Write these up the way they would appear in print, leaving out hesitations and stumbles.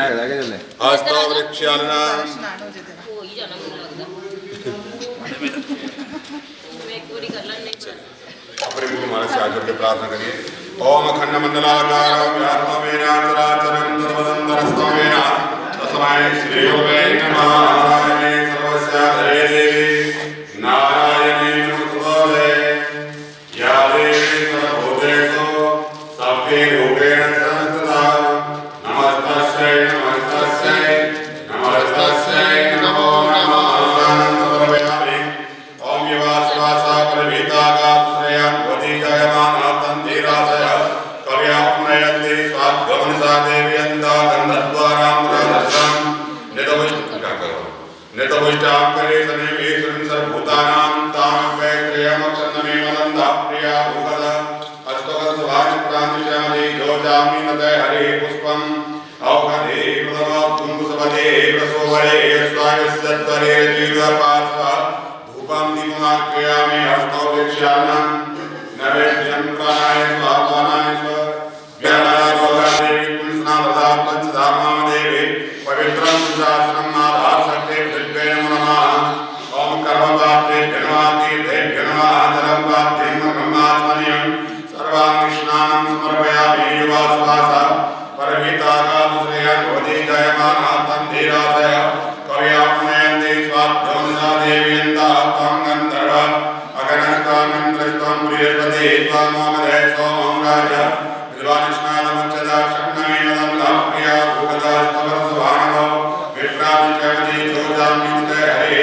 हस्तो वृक्षालना हो ही जाना मुझे लगता मैं एक बारी कर लेने अपने भी तुम्हारे से आकर के प्रार्थना करिए। ओम अखंड मंडलाकारं व्याप्तमेन चराचरं सर्वदन्तरस्तमेन तस्मै श्री गुरवे नमः। नारायणे सर्वस्य हरे देवी नारायणे नमोस्तुते या देवी सर्वभूतेषु सत्ये रूपेण संस्थिता नमस्तस्यै नमस्तस्यै नमस्तस्यै नमो नमः। समर्पयामि। ओम युवासवासा परवीतागात्रयं वदीजयमाना तन्तिरासय कव्याप्नयन्ति स्वाद्गमनसा देव्यन्ता गन्धद्वारामृतरसं नितविष्टां करे सनेवेश्वरं सर्वभूतानां तां वैक्रियमक्षन्नमे मदन्ता प्रिया भूगद अष्टकसवानि प्राणिशामि जोजामि नदय हरे पुष्पं औषधे प्रथमा कुङ्कुसवदे प्रसोवरे स्वायस्यत्वरे जीवपार्श्वा धूपं दीपमाक्रयामि हस्तो वृक्षालनं नैवेद्यं प्राणाय स्वाहाय स्व ज्ञानाय पुंसनावधा पंचधामादेवी पवित्रं शास्त्रं आधारशक्ति दिव्ये नमः। ओम कर्मपात्रे जनवाति देव्यनमः जलं पात्रे ब्रह्मात्मनियं सर्वांगस्नानं समर्पयामि। युवासवास परमितागात्रयं वदीजयमाना तन्तिरासय कव्याप्नयन्ति स्वाद्गमनसा देव्यन्ता त्वं गन्धर्व अगनस्तामन्त्रस्त्वं बृहस्पति त्वं मोमदे सोमं राज विद्वानिष्णानमुच्चदा क्षण्णमेवदं लाप्रिया भूगदास्तवरसभानवो विप्रादिचवति जोजामिते हरे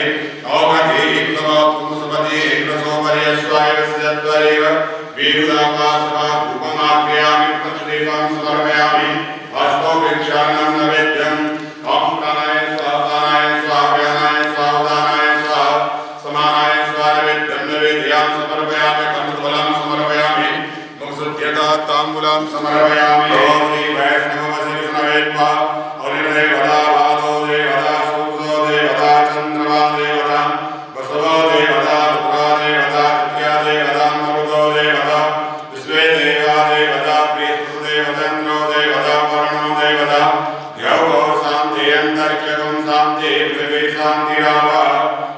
औषधे तव कुंसुपति प्रसोपर्यस्वायस्यत्वरेव वीरुदापासवा धूपमाक्रयामि प्रदीपं समर्पयामि। हस्तो वृक्षालनं नैवेद्यं ओम प्राणाय स्वाहा व्यानाय स्वाहा उदानाय स्वाहा समानाय स्वाहा नैवेद्यं नैवेद्यां समर्पयामि। कमलफलं समर्पयामि मुखशुद्ध्यता ताम्बूलं समर्पयामि। ओम श्री वैष्णवस्य विष्णवेत्वा अनिर्दय वदा भादो देवदा सूर्यो देवदा चन्द्रमा देवदा वसवो देवदा रुद्रा देवदा विद्या देवदा मरुतो देवदा विश्वे देवा देवदा प्रियस्तु देवचन्द्रो देवदा वरुणो देवदा यौगो शान्ति अन्तरिक्षगं शान्ति पृथिवी शान्तिरावा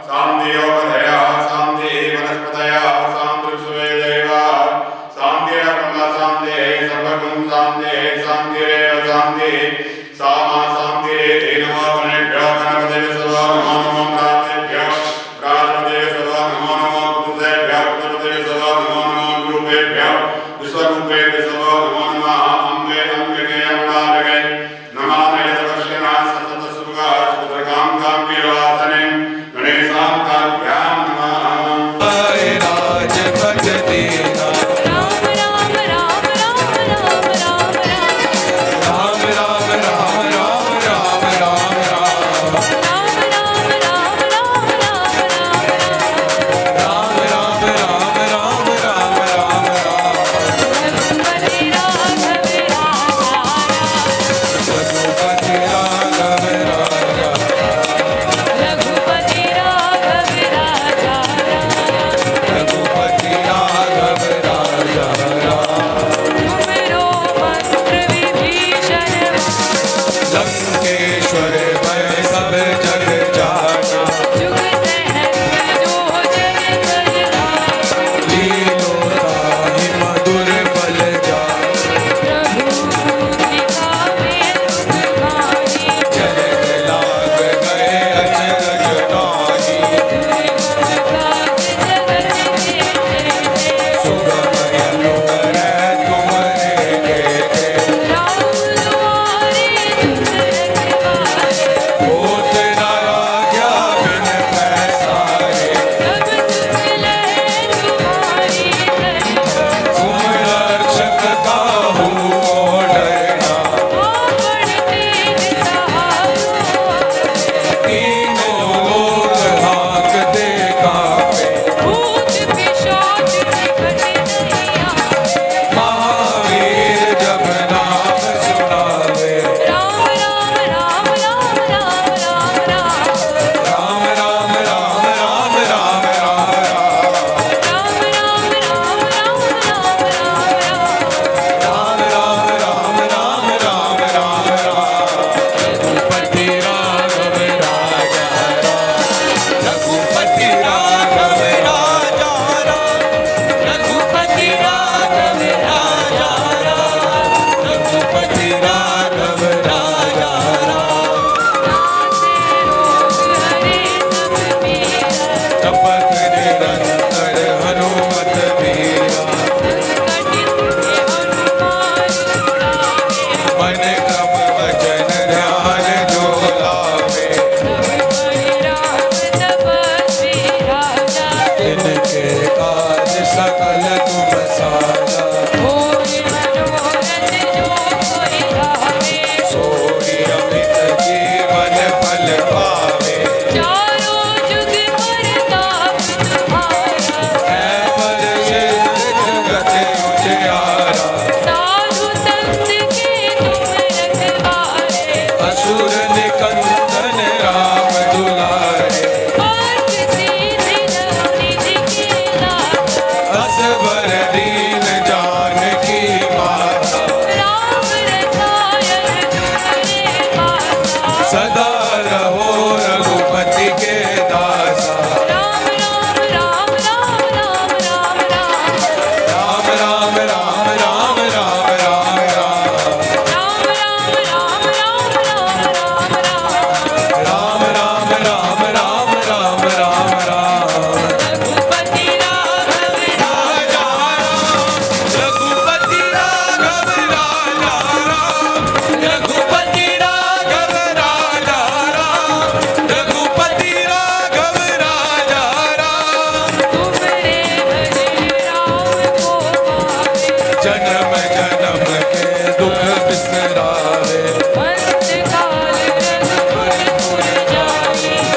शान्तियोपधया शान्ति वनस्पतयः शान्ति विश्वे देवा शान्तिरब्रह्म शान्ति सर्वगुण शान्ति शान्तिरेव शान्ति सामा शान्तिरेति नमो गणेभ्यो गणपतये सदा नमो नमो प्रातेभ्यो प्रातपतये सदा नमो नमो पुरुषेभ्यो पुत्रपतये सदा नमो नमो गुरुभ्यो विश्वरूपेभ्यो सदा नमो नमः। अम्बे अम्बिके अम्बालिके नमामि तपस्विना सततसुगा सुभद्रकां काम्यवासने गणेशान्ताभ्यां नमः। राम राम राम राम राम राम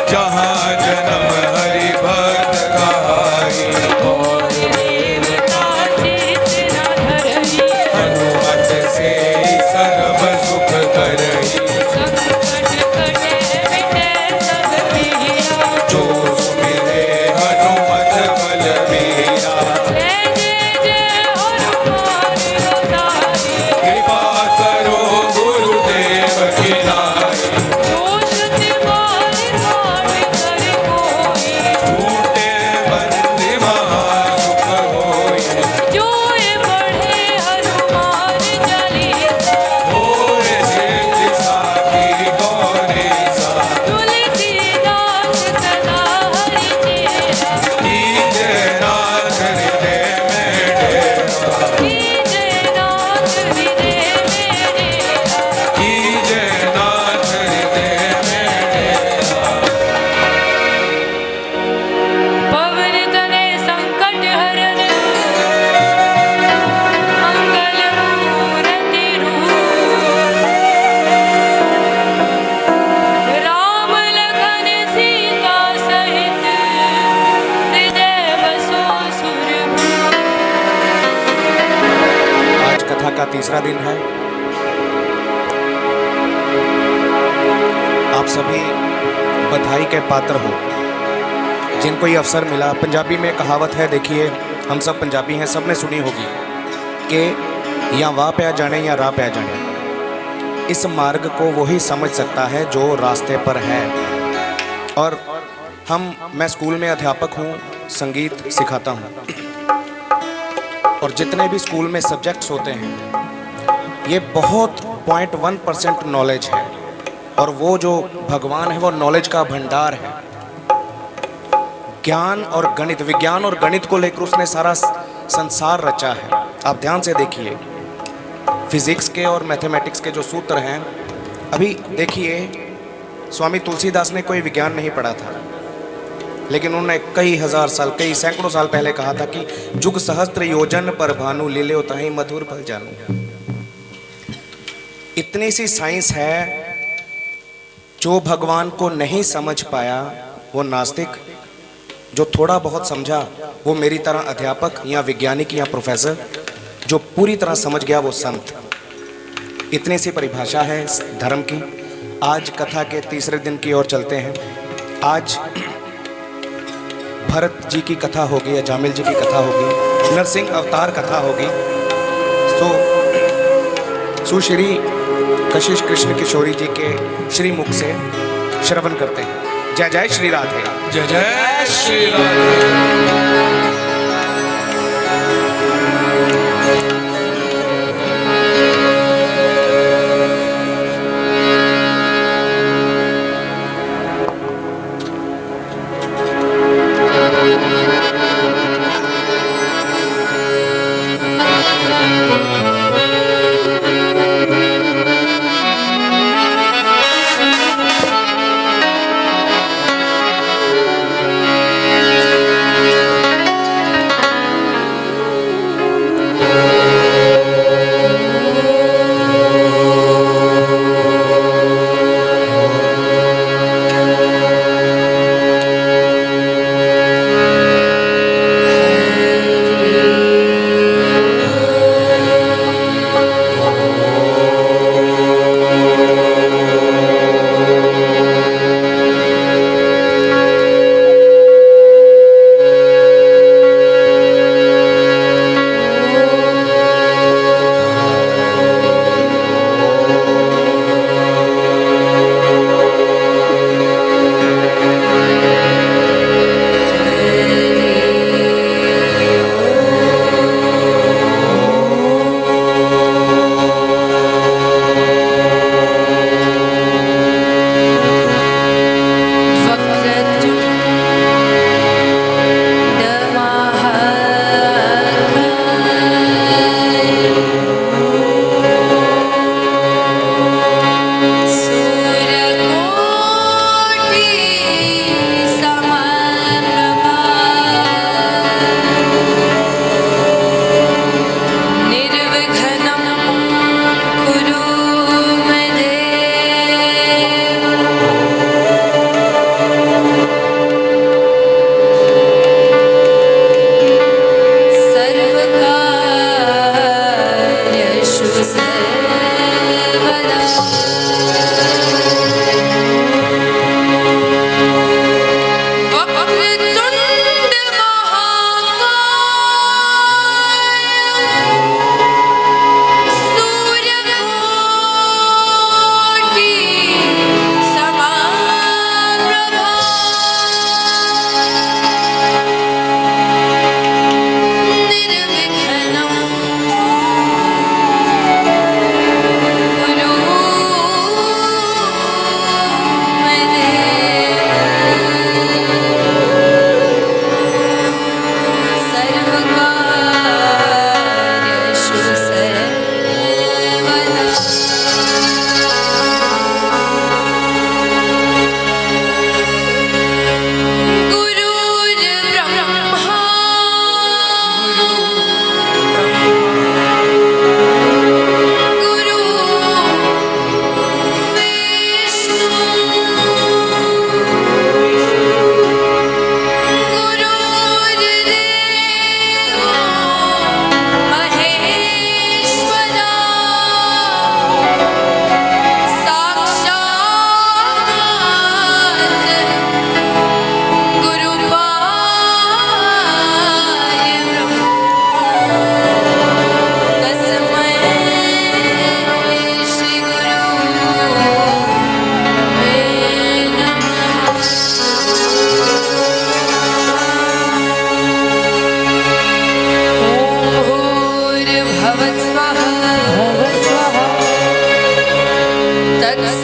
जहाँ जन्म हरि भक्त कहाई, हनुमत से सर्व सुख करई, जो सुमिरे हनुमत बलबीरा, कृपा करो गुरुदेव की नाई, छूटे बंदी महासुख होई, होए सिद्धि साखी गौरी सा, कीजे नाथ हृदय में डेरा, कीजे नाथ हृदय में डेरा। पवन तनय संकट हरन मंगल मूर्ति रूप, राम लखन सीता सहित हृदय बसो सुरभूप। आज कथा का तीसरा दिन है। आप सभी बधाई के पात्र हो जिनको ये अवसर मिला। पंजाबी में कहावत है, देखिए हम सब पंजाबी हैं, सब ने सुनी होगी कि या वाह पे आ जाने या राह पे आ जाने। इस मार्ग को वही समझ सकता है जो रास्ते पर है। और मैं स्कूल में अध्यापक हूँ, संगीत सिखाता हूँ, और जितने भी स्कूल में सब्जेक्ट्स होते हैं ये बहुत 0.1% नॉलेज है, और वो जो भगवान है वो नॉलेज का भंडार है। ज्ञान और गणित, विज्ञान और गणित को लेकर उसने सारा संसार रचा है। आप ध्यान से देखिए, फिजिक्स के और मैथमेटिक्स के जो सूत्र हैं, अभी देखिए स्वामी तुलसीदास ने कोई विज्ञान नहीं पढ़ा था, लेकिन उन्होंने कई हजार साल, कई सैकड़ों साल पहले कहा था कि जुग सहस्त्र योजन पर भानु लीले उताही मधुर फल जानू। इतनी सी साइंस है, जो भगवान को नहीं समझ पाया वो नास्तिक, जो थोड़ा बहुत समझा वो मेरी तरह अध्यापक या वैज्ञानिक या प्रोफेसर, जो पूरी तरह समझ गया वो संत। इतनी सी परिभाषा है इस धर्म की। आज कथा के तीसरे दिन की ओर चलते हैं। आज भरत जी की कथा होगी, या जामिल जी की कथा होगी, नरसिंह अवतार कथा होगी। तो सुश्री कशिश कृष्ण किशोरी जी के श्री मुख से श्रवण करते हैं। जय जय श्री राधे। जय जय श्री राधे।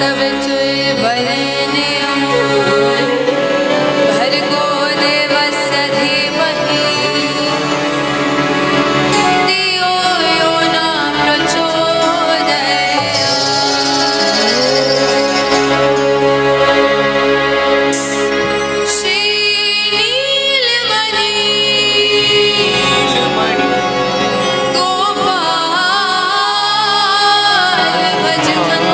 सवितुर्वरेण्यं भर्गो देवस्य धीमहि धियो यो न प्रचोदयात्। श्रीनीलमणि गोपाल भजमन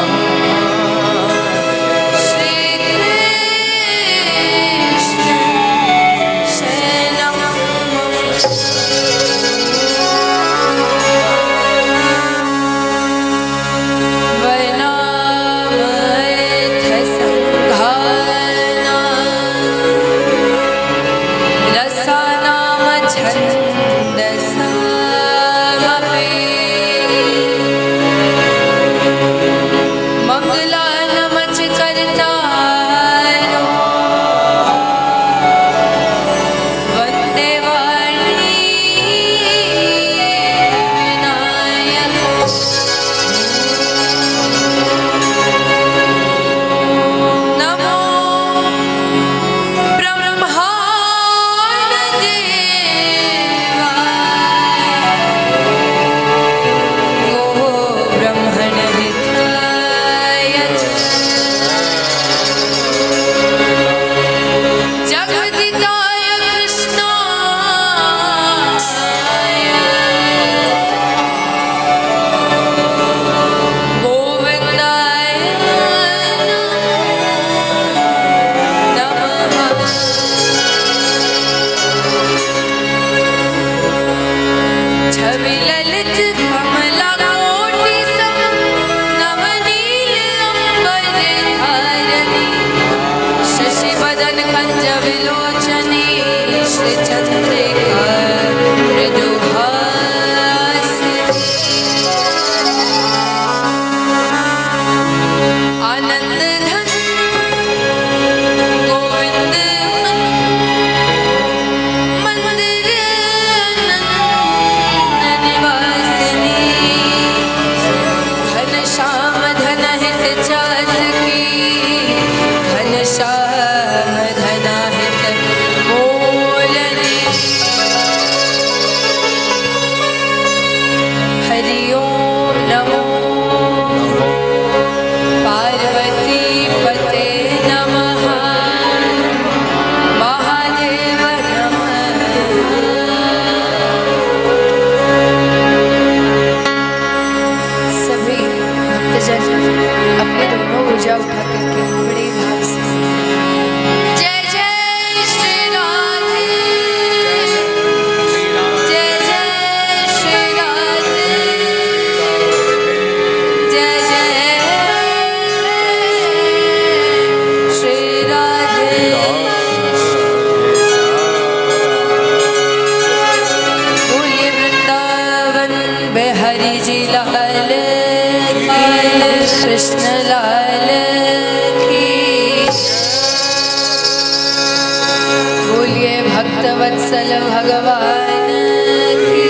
श्रीकृष्ण शरणं वनामयथसंघाना रसानाम छन्दसामपि मंगलानमच करतारो वन्दे वाणी विनायको। नमो ब्रह्मांड देवाय गो ब्रह्मण हिताय च जगदिताय कृष्णाय गोविन्दाय नमः। छवि ललित कमलाकोटि सम नवनील अंबर धारणी शशिवदन कंज विलोचनी श्रीचंद्रिका मृदुहासिनी आनंद धन गोविंद मंदिर नंदन निवासिनी घनश्याम धन हित चातकी घनश्याम धन हित बोलनी हरि ओम नमो पार्वती पते नमः महादेव नमः। सभी भक्तजन अपने दोनों भुजा उठा करके बड़े भाव से जय जय श्री राधे जय जय श्री राधे जय जय श्री राधे। बोलिए वृंदावन बिहारी जी लाल की कृष्ण लाल की। बोलिए भक्तवत्सल भगवान की।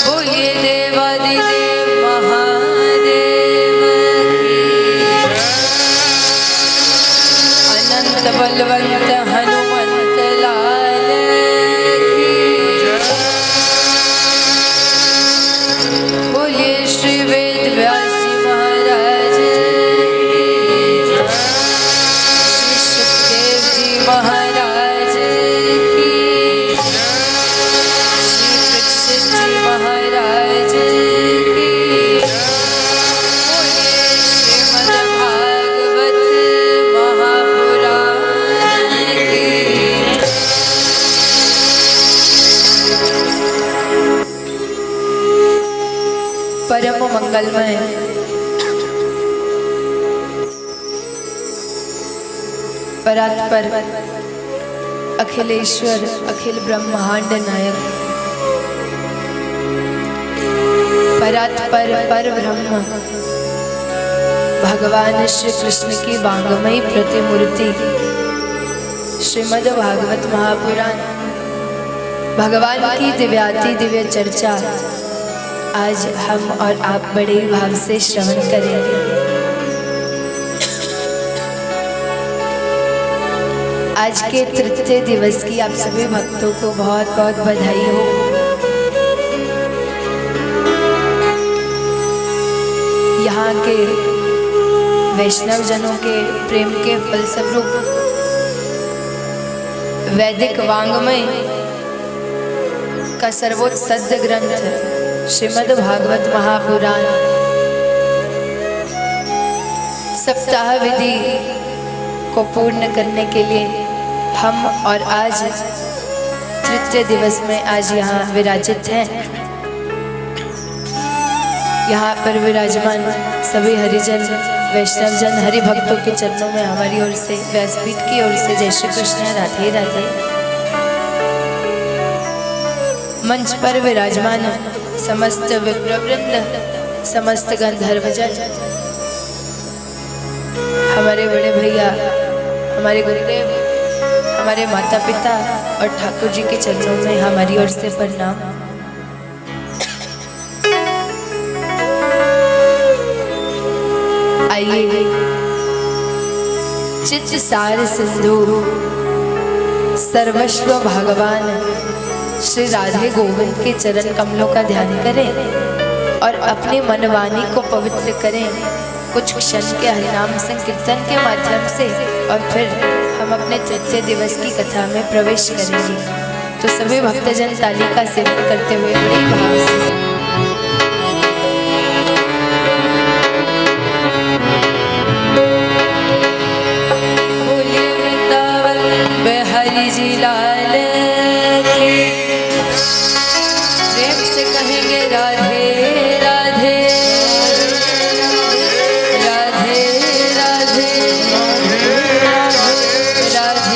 बोलिए देवादिदेव महादेव की। अनंत बलवंत हनुमंत लाल की। बोलिए श्री वेद व्यास जी महाराज की। श्री सुखदेव जी महाराज की। श्री परीक्षित जी महाराज की। बोलिए श्रीमद् भागवत महापुराण की। परम मंगलमय परात्पर अखिलेश्वर अखिल ब्रह्मांड नायक परात्पर पर ब्रह्म भगवान श्री कृष्ण की वांगमयी प्रतिमूर्ति श्रीमद् भागवत महापुराण भगवान की दिव्याति दिव्य चर्चा आज हम और आप बड़े ही भाव से श्रवण करेंगे। आज के तृतीय दिवस की आप सभी भक्तों को बहुत बहुत बधाई हो। यहाँ के वैष्णव जनों के प्रेम के फलस्वरूप वैदिक वांग्मय का सर्वोच्च सद्य ग्रंथ श्रीमद् भागवत महापुराण सप्ताह विधि को पूर्ण करने के लिए हम और आज तृतीय दिवस में आज यहाँ विराजित हैं। यहाँ पर विराजमान सभी हरिजन वैष्णव जन हरि भक्तों के चरणों में हमारी ओर से व्यासपीठ की ओर से जय श्री कृष्ण राधे राधे। मंच पर विराजमान समस्त विप्रवृंद, समस्त गंधर्वजन, हमारे बड़े भैया, हमारे गुरुदेव, हमारे माता पिता और ठाकुर जी के चरणों में हमारी ओर से प्रणाम। आइए चित्त सार सिंधु सर्वस्व भगवान श्री राधे गोविंद के चरण कमलों का ध्यान करें और अपनी मनवाणी को पवित्र करें कुछ क्षण के हरिनाम संकीर्तन के माध्यम से, और फिर हम अपने तृतीय दिवस की कथा में प्रवेश करेंगे। तो सभी भक्तजन ताली का सेवन करते हुए बड़े भाव से हरि जी लाल की, प्रेम से कहेंगे राधे राधे राधे राधे राधे राधे।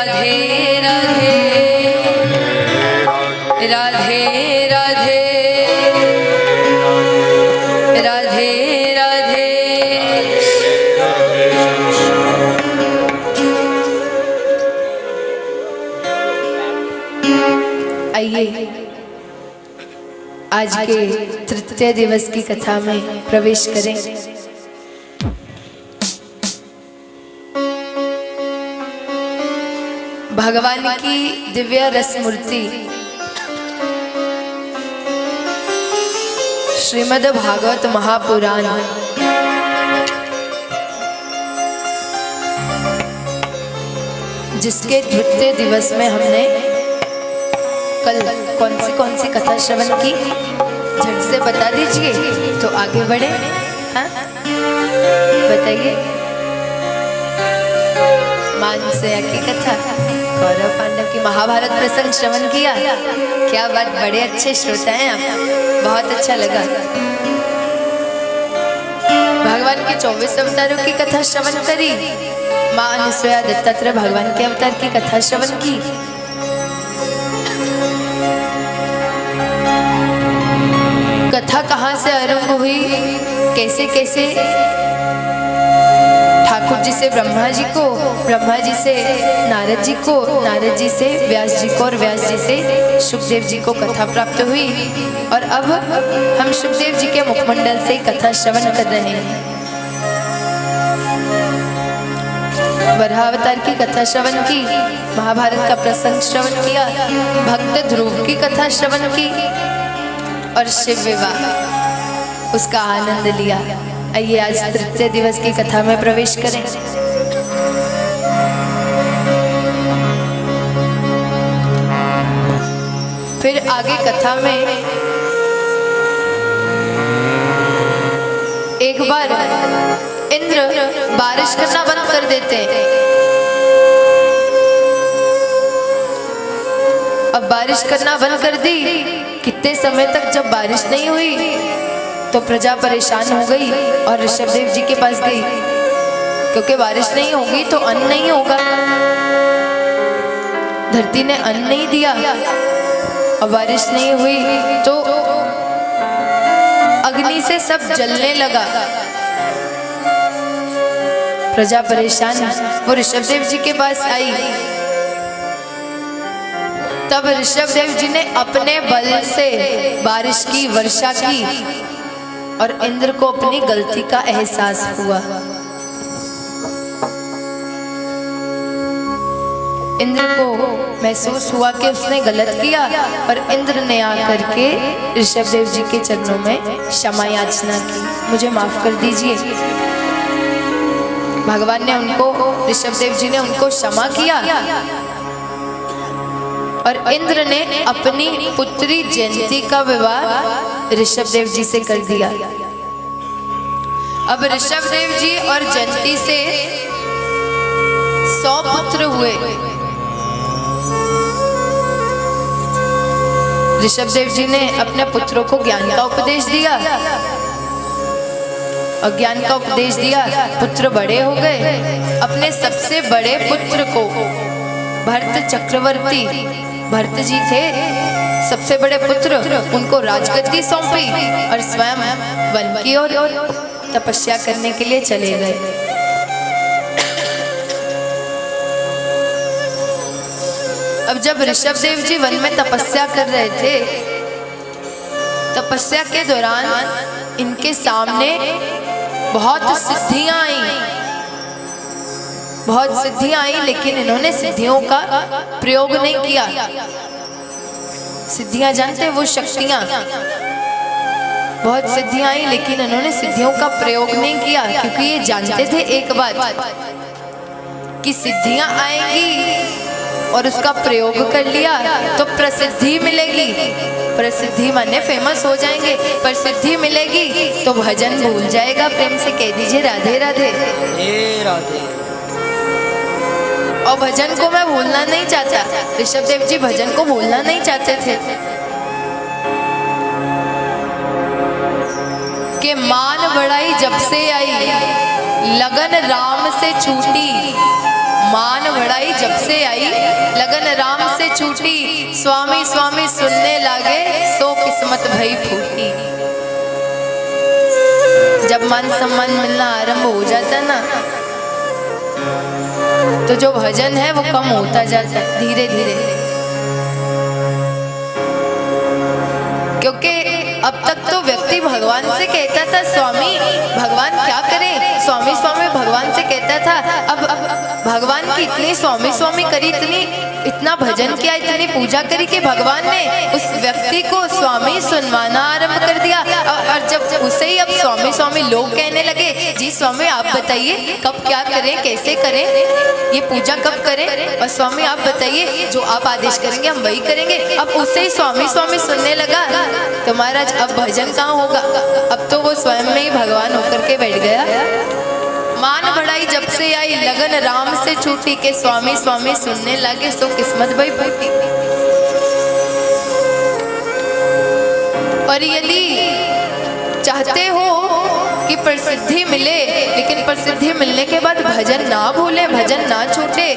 राधे राधे राधे राधे राधे राधे। आइए आज के तृतीय दिवस की कथा में प्रवेश करें। भगवान की दिव्य रस मूर्ति श्रीमद् भागवत महापुराण जिसके द्वितीय दिवस में हमने कल कौन सी कथा श्रवण की, झट से बता दीजिए तो आगे बढ़े। हाँ बताइए। मानसया की कथा, कौरव पांडव की महाभारत प्रसंग श्रवण किया। क्या बात, बड़े अच्छे श्रोता हैं आप, बहुत अच्छा लगा। भगवान के 24 अवतारों की कथा श्रवण करी। माँ अनुसुया दत्तात्रेय भगवान के अवतार की कथा श्रवण की। कथा कहाँ से आरंभ हुई, कैसे कैसे ठाकुर जी से ब्रह्मा जी को, ब्रह्मा जी से नारद जी को, नारद जी से व्यास जी को और व्यास जी से सुखदेव जी को कथा प्राप्त हुई। और अब हम सुखदेव जी के मुखमंडल से कथा श्रवण कर रहे हैं। वराहावतार की कथा श्रवण की, महाभारत का प्रसंग श्रवण किया, भक्त ध्रुव की कथा श्रवण की और शिव विवाह उसका आनंद लिया। आइए आज तृतीय दिवस की कथा में प्रवेश करें। फिर आगे कथा में एक बार इंद्र बारिश करना बंद कर देते हैं। अब बारिश करना बंद कर दी। कितने समय तक जब बारिश नहीं हुई तो प्रजा परेशान हो गई और ऋषभदेव जी के पास गई, क्योंकि बारिश नहीं होगी तो अन्न नहीं होगा। धरती ने अन्न नहीं दिया और बारिश नहीं हुई तो अग्नि से सब जलने लगा। प्रजा परेशान, वो ऋषभदेव जी के पास आई। तब ऋषभदेव जी ने अपने बल से बारिश की वर्षा की और इंद्र को अपनी गलती का एहसास हुआ। इंद्र को महसूस हुआ कि उसने गलत किया और इंद्र ने आकर के ऋषभदेव जी के चरणों में क्षमा याचना की, मुझे माफ कर दीजिए। भगवान ने उनको, ऋषभदेव जी ने उनको क्षमा किया और इंद्र ने अपनी पुत्री जयंती का विवाह ऋषभदेव जी से कर दिया। अब ऋषभदेव जी और जयंती से 100 पुत्र हुए। ऋषभदेव जी ने अपने पुत्रों को ज्ञान का उपदेश दिया और ज्ञान का उपदेश दिया। पुत्र बड़े हो गए। अपने सबसे बड़े पुत्र को, भरत चक्रवर्ती, भरत जी थे सबसे बड़े पुत्र, उनको राजगद्दी सौंपी और स्वयं वन की ओर तपस्या करने के लिए चले गए। अब जब ऋषभदेव जी वन में तपस्या कर रहे थे, तपस्या के दौरान इनके सामने बहुत सिद्धियां आई, बहुत सिद्धियां आई, लेकिन इन्होंने सिद्धियों का प्रयोग नहीं किया। सिद्धियां जानते हैं, वो शक्तियां, बहुत सिद्धियां आई लेकिन इन्होंने सिद्धियों का प्रयोग नहीं किया, क्योंकि ये जानते थे एक बात कि सिद्धियां आएंगी और उसका प्रयोग कर लिया तो प्रसिद्धि मिलेगी। प्रसिद्धि माने फेमस हो जाएंगे, पर सिद्धि मिलेगी तो भजन भूल जाएगा। प्रेम से कह दीजिए राधे राधे। राधे। और भजन को मैं भूलना नहीं चाहता। ऋषभदेव जी भजन को भूलना नहीं चाहते थे कि मान बढ़ाई जब से आई, लगन राम से छूटी, मान बढ़ाई जब से आई, लगन राम से छूटी, स्वामी स्वामी सुनने लागे, सो किस्मत भई फूटी। जब मान सम्मान मिलना आरंभ हो जाता ना, तो जो भजन है वो कम होता जाता है धीरे धीरे, क्योंकि अब तक तो व्यक्ति भगवान से कहता था स्वामी भगवान क्या करे, स्वामी स्वामी भगवान से कहता था। अब भगवान की इतनी स्वामी स्वामी करी, इतना भजन किया, इतनी पूजा करी कि भगवान ने उस व्यक्ति को स्वामी सुनवाना आरंभ कर दिया। और जब उसे ही अब स्वामी स्वामी लोग कहने लगे, जी स्वामी आप बताइए कब क्या करें, कैसे करें, ये पूजा कब करें, और स्वामी आप बताइए जो आप आदेश करेंगे हम वही करेंगे। अब उसे ही स्वामी स्वामी सुनने लगा, तो महाराज अब भजन कहाँ होगा, अब तो वो स्वयं में ही भगवान होकर के बैठ गया। मान बढ़ाई जब से आई, लगन राम से छूटी, के स्वामी स्वामी सुनने लगे, सो किस्मत भई फूटी। और यदि चाहते हो कि प्रसिद्धि मिले, लेकिन प्रसिद्धि मिलने के बाद भजन ना भूले, भजन ना छूटे,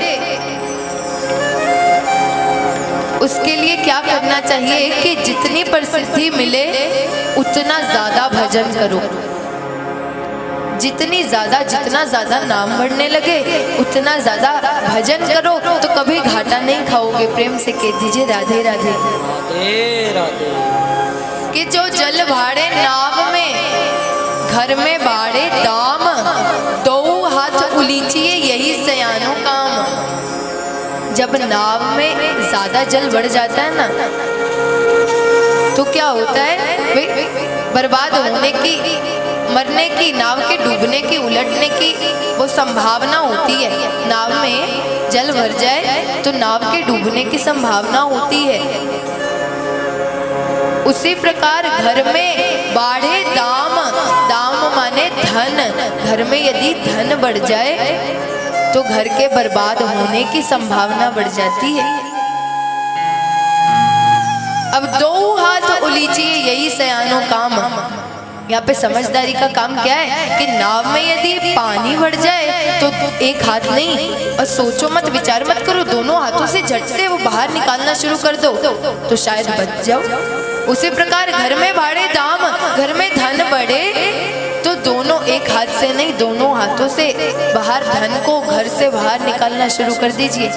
उसके लिए क्या करना चाहिए कि जितनी प्रसिद्धि मिले उतना ज्यादा भजन करो। जितना ज्यादा नाम बढ़ने लगे उतना ज्यादा भजन करो, तो कभी घाटा नहीं खाओगे। प्रेम से कह दीजिए राधे राधे। कि जो जल भाड़े नाव में, घर में बाड़े दाम, दो हाथ उलीचिए यही सयानो काम। जब नाव में ज्यादा जल बढ़ जाता है ना, तो क्या होता है, बर्बाद होने की, मरने की, नाव के डूबने की, उलटने की वो संभावना होती है। नाव में जल भर जाए तो नाव के डूबने की संभावना होती है। उसी प्रकार घर में बाढ़े दाम, दाम माने धन, घर में यदि धन बढ़ जाए तो घर के बर्बाद होने की संभावना बढ़ जाती है। अब दो हाथ उलीचिए यही सयानो काम। यहाँ पे समझदारी का काम क्या है कि नाव में यदि पानी भर जाए तो एक हाथ नहीं, और सोचो मत, विचार मत करो, दोनों हाथों से झट से वो बाहर निकालना शुरू कर दो तो शायद बच जाओ। उसी प्रकार घर में भाड़े दाम, घर में धन बढ़े तो दोनों, एक हाथ से नहीं, दोनों हाथों से बाहर धन को घर से बाहर निकालना शुरू कर दीजिए,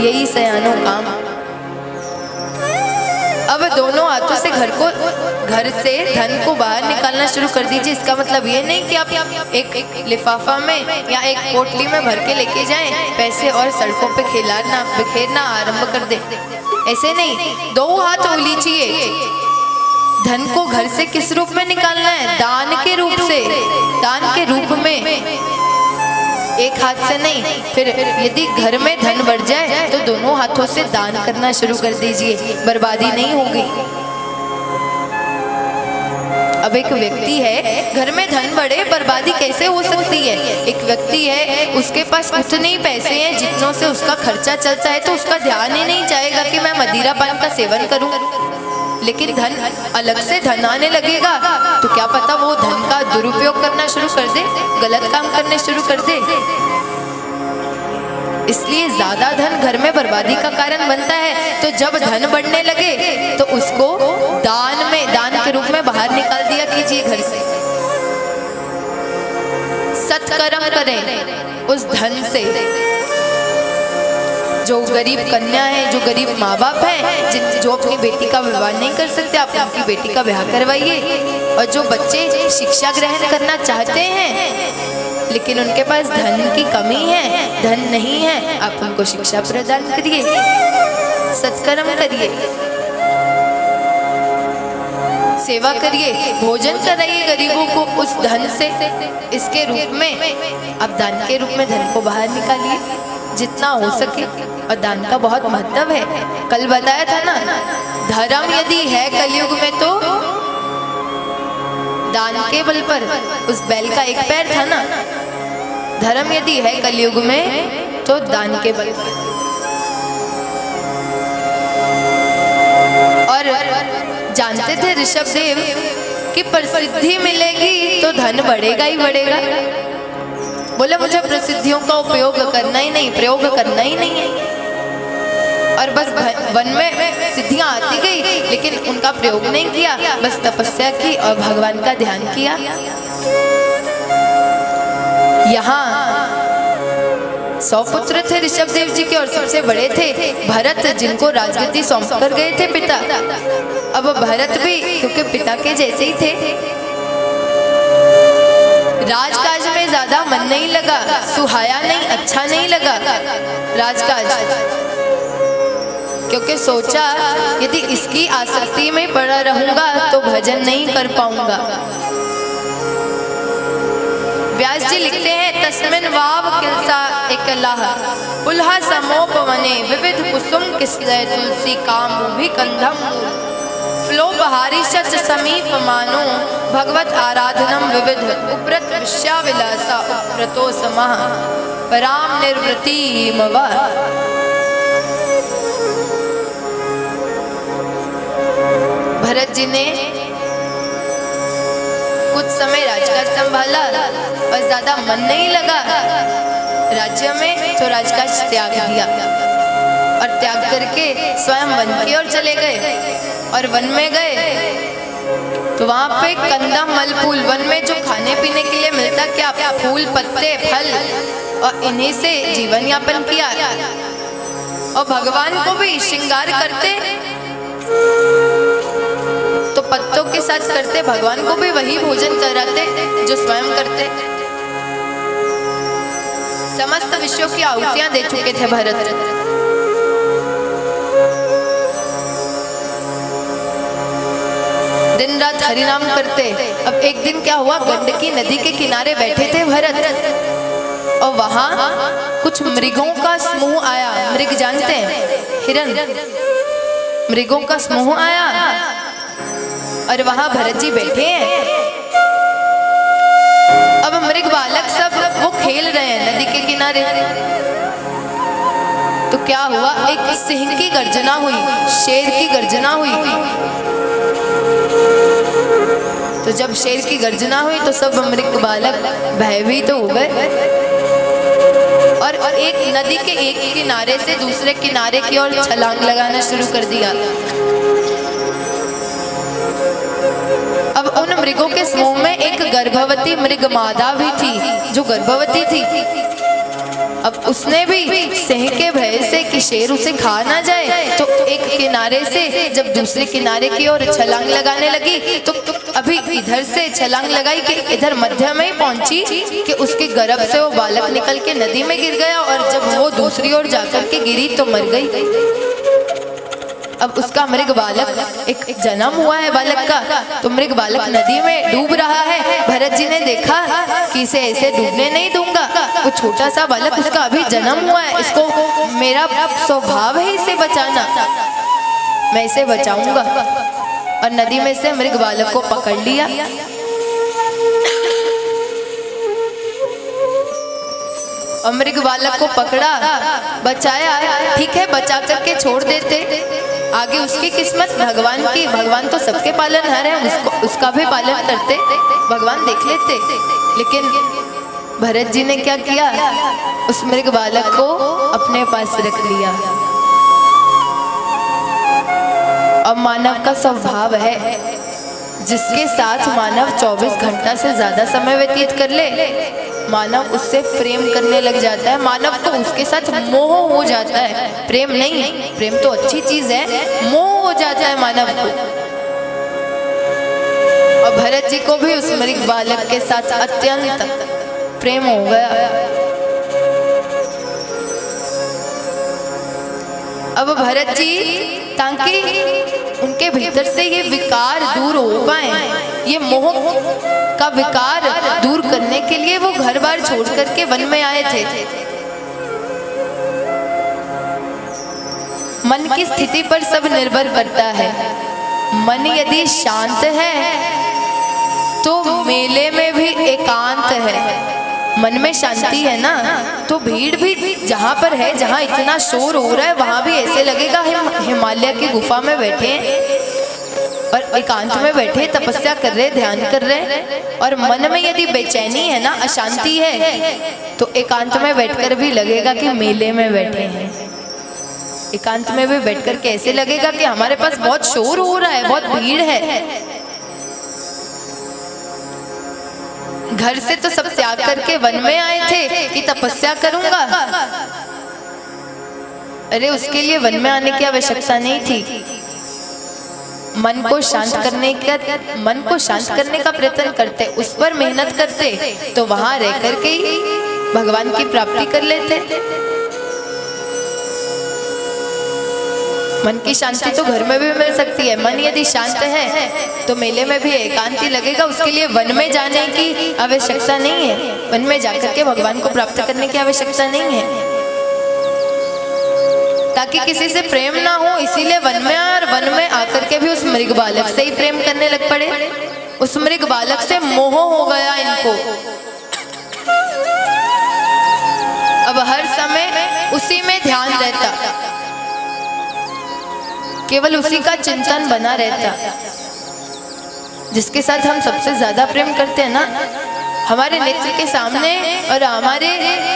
यही सयानो काम। अब दोनों हाथों से घर से धन को बाहर निकालना शुरू कर दीजिए। इसका मतलब ये नहीं कि आप एक लिफाफा में या एक पोटली में भर के लेके जाएं पैसे और सड़कों पे बिखेरना आरंभ कर दे, ऐसे नहीं। दो हाथ उलीचिए, धन को घर से किस रूप में निकालना है, दान के रूप से, दान के रूप में, एक हाथ से नहीं। फिर यदि घर में धन बढ़ जाए तो दोनों हाथों से दान करना शुरू कर दीजिए, बर्बादी नहीं होगी। अब एक व्यक्ति है, घर में धन बढ़े, बर्बादी कैसे हो सकती है। एक व्यक्ति है, उसके पास उतने ही पैसे हैं जितनों से उसका खर्चा चलता है, तो उसका ध्यान ही नहीं जाएगा कि मैं मदिरा पान का सेवन करूं, लेकिन धन अलग से धन आने लगेगा तो क्या पता वो धन का दुरुपयोग करना शुरू कर दे, गलत काम करने शुरू कर दे। इसलिए ज्यादा धन घर में बर्बादी का कारण बनता है। तो जब धन बढ़ने लगे तो उसको दान के रूप में बाहर निकाल दिया कीजिए घर से। सत्कर्म करें उस धन से। जो गरीब कन्या है, जो गरीब माँ बाप है, जो अपनी बेटी का विवाह नहीं कर सकते, आप उनकी बेटी का ब्याह करवाइए। और जो बच्चे शिक्षा ग्रहण करना चाहते हैं लेकिन उनके पास धन की कमी है, धन नहीं है, आप उनको शिक्षा प्रदान करिए, सत्कर्म करिए, सेवा करिए, भोजन कराइए गरीबों को उस धन से। इसके रूप में आप दान के रूप में धन को बाहर निकालिए जितना हो सके। और दान का बहुत महत्व है। कल बताया था ना, धर्म यदि है कलयुग में तो दान के बल पर, उस बैल का एक पैर था ना, धर्म यदि है कलयुग में तो दान के बल पर। और जानते थे ऋषभदेव कि प्रसिद्धि मिलेगी तो धन बढ़ेगा ही बढ़ेगा। बोले मुझे प्रसिद्धियों का उपयोग करना ही नहीं, प्रयोग करना ही नहीं है। और बस वन में सिद्धियां आती गई, लेकिन उनका प्रयोग नहीं किया, बस तपस्या की और भगवान का ध्यान किया। यहाँ 100 पुत्र थे ऋषभ देव जी के, और सबसे बड़े थे भरत, जिनको राजगद्दी सौंप कर गए थे पिता। अब भरत भी क्योंकि पिता के जैसे ही थे, राजकाज में ज्यादा मन नहीं लगा, सुहाया नहीं, अच्छा नहीं लगा राजकाज, क्योंकि सोचा यदि इसकी आसक्ति में पड़ा रहूंगा तो भजन नहीं कर पाऊंगा। व्यास जी लिखते हैं, तस्मिन् वाव किलसा एकलाह पुलहा समोपवने विविध कुसुम किस्लय तुलसी कामूभि कंधम फ्लोपहारी शच समीप मानो भगवत आराधनम विविध उप्रत विश्याविलासा उप्रतो समः पराम निर्वृति मव। भरत जी ने कुछ समय राजकाज संभाला और ज्यादा मन नहीं लगा राज्य में, तो राजकाज त्याग दिया और त्याग करके स्वयं वन की ओर चले गए। और वन में गए तो वहां पे कंदा मल फूल, वन में जो खाने पीने के लिए मिलता क्या, फूल पत्ते फल, और इन्हीं से जीवन यापन किया। और भगवान को भी श्रृंगार करते तो पत्तों के साथ करते, भगवान को भी वही भोजन कराते जो स्वयं करते। समस्त विश्वों की आहुतियां दे चुके थे भरत। दिन रात हरि नाम करते। अब एक दिन क्या हुआ, गंडकी नदी के किनारे बैठे थे भरत, और वहां कुछ मृगों का समूह आया। मृग जानते हैं, हिरण, मृगों का समूह आया और वहां भरत जी बैठे हैं। अब मृग बालक सब वो खेल रहे हैं नदी के किनारे। तो क्या हुआ, एक सिंह की गर्जना हुई, शेर की गर्जना हुई। तो जब शेर की गर्जना हुई तो सब मृग बालक भयभीत हो गए और एक नदी के एक किनारे से दूसरे किनारे की ओर छलांग लगाना शुरू कर दिया। अब उन मृगों के समूह में एक गर्भवती मृग मादा भी थी जो गर्भवती थी। अब उसने भी सिंह के भय से कि शेर उसे खा ना जाए, तो एक किनारे से जब दूसरे किनारे की ओर छलांग लगाने लगी, तो अभी इधर से छलांग लगाई कि इधर मध्य में ही पहुंची कि उसके गर्भ से वो बालक निकल के नदी में गिर गया, और जब वो दूसरी ओर जाकर के गिरी तो मर गई। अब उसका मृग बालक एक जन्म हुआ है बालक का, तो मृग बालक नदी में डूब रहा है। भरत जी ने देखा कि इसे ऐसे डूबने नहीं दूंगा, वो छोटा सा बालक, उसका अभी जन्म हुआ है, इसको मेरा स्वभाव है इसे बचाना, मैं इसे बचाऊंगा। और नदी में से मृग बालक को पकड़ लिया। और मृग बालक को पकड़ा, बचाया, ठीक है बचा करके छोड़ देते, आगे उसकी किस्मत भगवान की, भगवान तो सबके पालनहार है, उसका भी पालन करते, भगवान देख लेते। लेकिन भरत जी ने क्या किया, उस मृग बालक को अपने पास रख लिया। अब मानव का स्वभाव है, जिसके साथ मानव 24 घंटा से ज्यादा समय व्यतीत कर ले, मानव उससे प्रेम करने लग जाता है, मानव को उसके साथ मोह हो जाता है। प्रेम नहीं, प्रेम तो अच्छी चीज है, मोह हो जाता है मानव को। और भरत जी को भी उस मृग बालक के साथ अत्यंत प्रेम हो गया। अब भरत जी ताकि उनके भीतर से ये विकार दूर हो पाए, ये मोह का विकार दूर करने के लिए वो घर बार छोड़ करके वन में आए थे। मन की स्थिति पर सब निर्भर करता है। मन यदि शांत है तो मेले में भी एकांत है। मन में शांति है ना, तो भीड़ भी जहाँ पर है, जहाँ इतना शोर हो रहा है, वहां भी ऐसे लगेगा हम हिमालय की गुफा में बैठे हैं। और एकांत में बैठे तपस्या कर रहे, ध्यान कर रहे, और मन में यदि बेचैनी है ना, अशांति है, तो एकांत में बैठकर भी लगेगा कि मेले में बैठे हैं। एकांत में भी बैठकर कैसे लगेगा कि हमारे पास बहुत शोर हो रहा है, बहुत भीड़ है। घर से तो सब त्याग करके वन में आए थे कि तपस्या करूंगा। अरे उसके लिए वन में आने की आवश्यकता नहीं थी। मन को शांत करने का प्रयत्न करते, उस पर मेहनत करते, तो वहां रह करके ही भगवान की प्राप्ति कर लेते। मन की शांति तो घर में भी मिल सकती है। मन यदि शांत है तो मेले में भी एकांति लगेगा। उसके लिए वन में जाने की आवश्यकता नहीं है, वन में जाकर के भगवान को प्राप्त करने की आवश्यकता नहीं है, ताकि किसी से प्रेम ना हो, इसीलिए वन में आए, और वन में आकर के भी उस मृग बालक से ही प्रेम करने लग पड़े। उस मृग बालक से मोह हो गया इनको। अब हर समय उसी में ध्यान रहता, केवल उसी का चिंतन बना रहता। जिसके साथ हम सबसे ज्यादा प्रेम करते हैं ना, हमारे नेत्र के सामने और हमारे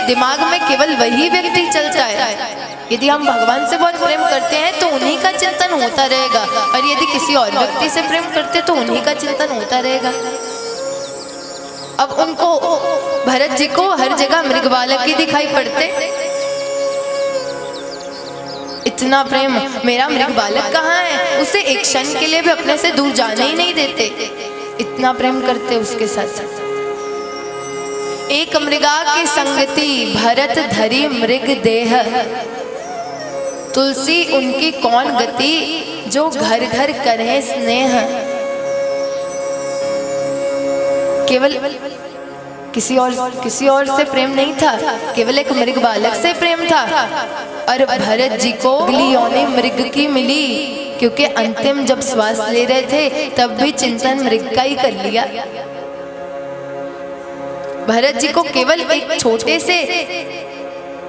दिमाग में केवल वही व्यक्ति चलता है। यदि हम भगवान से बहुत प्रेम करते हैं तो उन्हीं का चिंतन होता रहेगा, और यदि किसी और व्यक्ति से प्रेम करते तो उन्हीं का चिंतन होता रहेगा। अब उनको, भरत जी को हर जगह मृग बालक ही दिखाई पड़ते। इतना प्रेम, मेरा मृग बालक कहाँ है, उसे एक क्षण के लिए भी अपने से दूर जाने ही नहीं देते। इतना प्रेम करते उसके साथ। एक मृगा की संगति भरत धरी मृग देह, तुलसी उनकी कौन गति, जो घर घर करे स्नेह। केवल किसी और से प्रेम नहीं था, केवल एक मृग बालक से प्रेम था। और भरत जी को अगली योनि मृग की मिली, क्योंकि अंतिम जब श्वास ले रहे थे तब भी चिंतन मृग का ही कर लिया। भरत जी को केवल एक छोटे से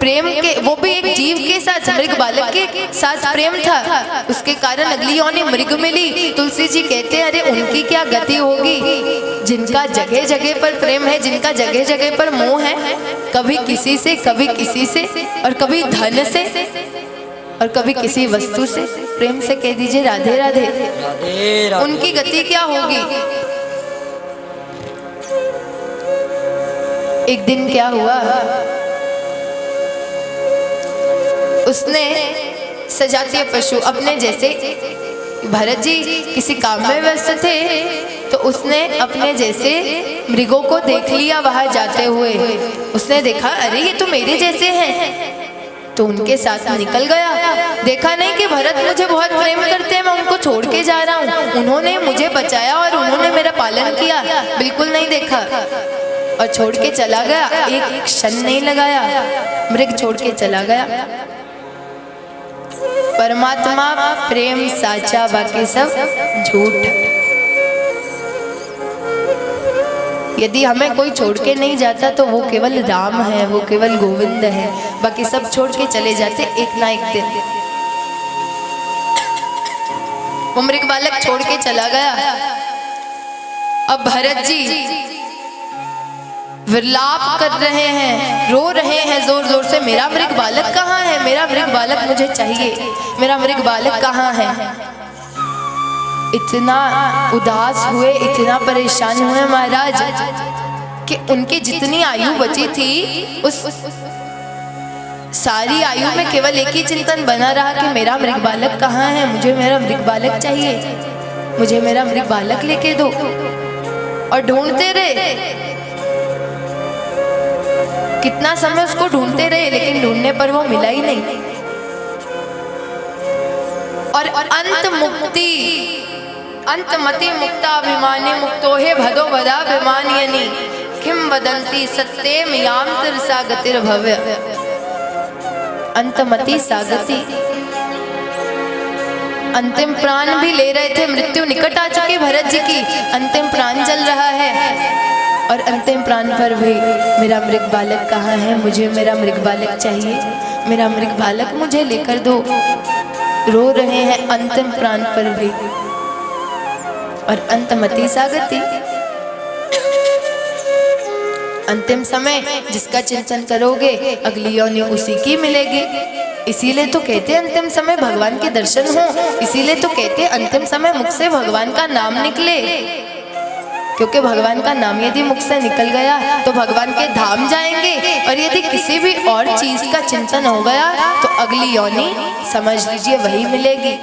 प्रेम के, वो भी एक जीव के साथ, मृग बालक के साथ प्रेम था, उसके कारण अगली योनि मृग मिली। तुलसी जी कहते हैं, अरे उनकी क्या गति होगी जिनका जगह जगह पर प्रेम है, जिनका जगह जगह पर मोह है, कभी किसी से, कभी किसी से, और कभी धन से, और कभी किसी वस्तु से। प्रेम से कह दीजिए राधे राधे। उनकी गति क्या होगी? एक दिन क्या हुआ, उसने सजातीय पशु अपने जैसे, भरत जी किसी काम में व्यस्त थे, तो उसने अपने जैसे मृगों को देख लिया वहां जाते हुए। उसने देखा, अरे ये तो मेरे जैसे हैं, तो उनके साथ निकल गया। देखा नहीं कि भरत मुझे बहुत प्रेम करते हैं, मैं उनको छोड़ के जा रहा हूँ, उन्होंने मुझे बचाया और उन्होंने मेरा पालन किया, बिल्कुल नहीं देखा, और छोड़ के चला गया। एक क्षण नहीं लगाया, मृग छोड़ के चला गया। परमात्मा प्रेम साचा, बाकी सब झूठ। यदि हमें कोई छोड़ के नहीं जाता तो वो केवल राम है, वो केवल गोविंद है, बाकी सब छोड़ के चले जाते एक ना एक दिन। वो मृग बालक छोड़ के चला गया। अब भरत जी विलाप कर रहे हैं, रो रहे हैं जोर जोर से, मेरा मृग बालक कहाँ है, मेरा मृग बालक मुझे चाहिए, मेरा मृग बालक कहाँ है। इतना उदास हुए, इतना परेशान हुए महाराज कि उनकी जितनी आयु बची थी उस सारी आयु में केवल एक ही चिंतन बना रहा कि मेरा मृग बालक कहाँ है, मुझे मेरा मृग बालक चाहिए, मुझे मेरा मृग बालक लेके दो। और ढूंढते रहे, कितना समय उसको ढूंढते रहे, लेकिन ढूंढने पर वो मिला ही नहीं। और अंतमति मुक्ताभिमानी मुक्तो हे भदो भदाभिमानियनि किम वदन्ति सत्यम याम तिरसा गतिर्भव्य। अंतमति सागति, अंतिम प्राण भी ले रहे थे, मृत्यु निकट आ चुकी भरत जी की, अंतिम प्राण चल रहा है, और अंतिम प्राण पर भी मेरा मृग बालक कहाँ है, मुझे मेरा मृग बालक चाहिए, मेरा मृग बालक मुझे लेकर दो। रो रहे हैं अंतिम प्राण पर भी। और अंतमति सा गति। अंतिम समय जिसका चिंतन करोगे अगली योनि उसी की मिलेगी। इसीलिए तो कहते हैं अंतिम समय भगवान के दर्शन हो, इसीलिए तो कहते हैं अंतिम समय मुख से भगवान का नाम निकले, क्योंकि भगवान का नाम यदि मुख से निकल गया तो भगवान के धाम जाएंगे, और यदि किसी भी और चीज का चिंतन हो गया तो अगली योनि समझ लीजिए वही मिलेगी।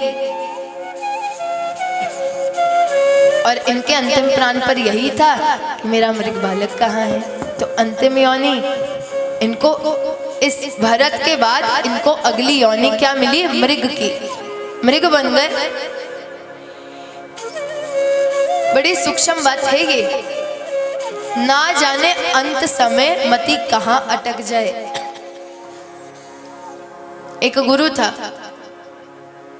और इनके अंतिम प्राण पर यही था कि मेरा मृग बालक कहाँ है। तो अंतिम योनि इनको इस भरत के बाद इनको अगली योनि क्या मिली? मृग की। मृग बन गए। बड़ी सूक्ष्म बात है ये, ना जाने अंत समय मति कहाँ अटक जाए। एक गुरु था,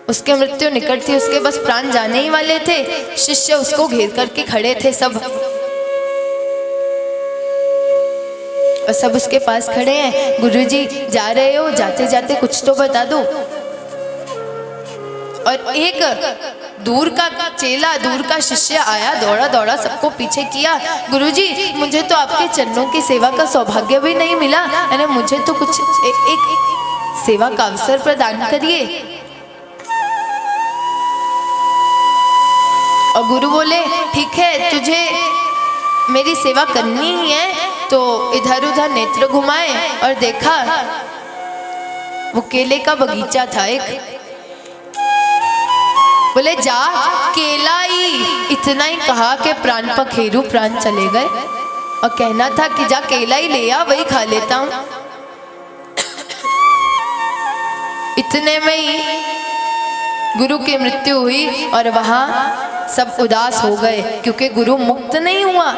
उसके मृत्यु निकट थी, उसके बस प्राण जाने ही वाले थे। शिष्य उसको घेर करके खड़े थे सब, और सब उसके पास खड़े हैं। गुरुजी जा रहे हो, जाते जाते कुछ तो बता दो। और एक दूर का चेला, दूर का शिष्य आया, दौड़ा दौड़ा सबको पीछे किया। गुरुजी मुझे तो आपके चरणों की सेवा का सौभाग्य भी नहीं मिला, अरे मुझे तो कुछ एक सेवा का अवसर प्रदान करिए। और गुरु बोले ठीक है, तुझे मेरी सेवा करनी ही है। तो इधर उधर नेत्र घुमाए और देखा वो केले का बगीचा था एक। बोले जा केला ही, इतना ही कहा कि प्राण पखेरु प्राण चले गए। और कहना था कि जा केला ही ले आ, वही खा लेता हूं। इतने में ही गुरु की मृत्यु हुई और वहां सब उदास हो गए, क्योंकि गुरु मुक्त नहीं हुआ।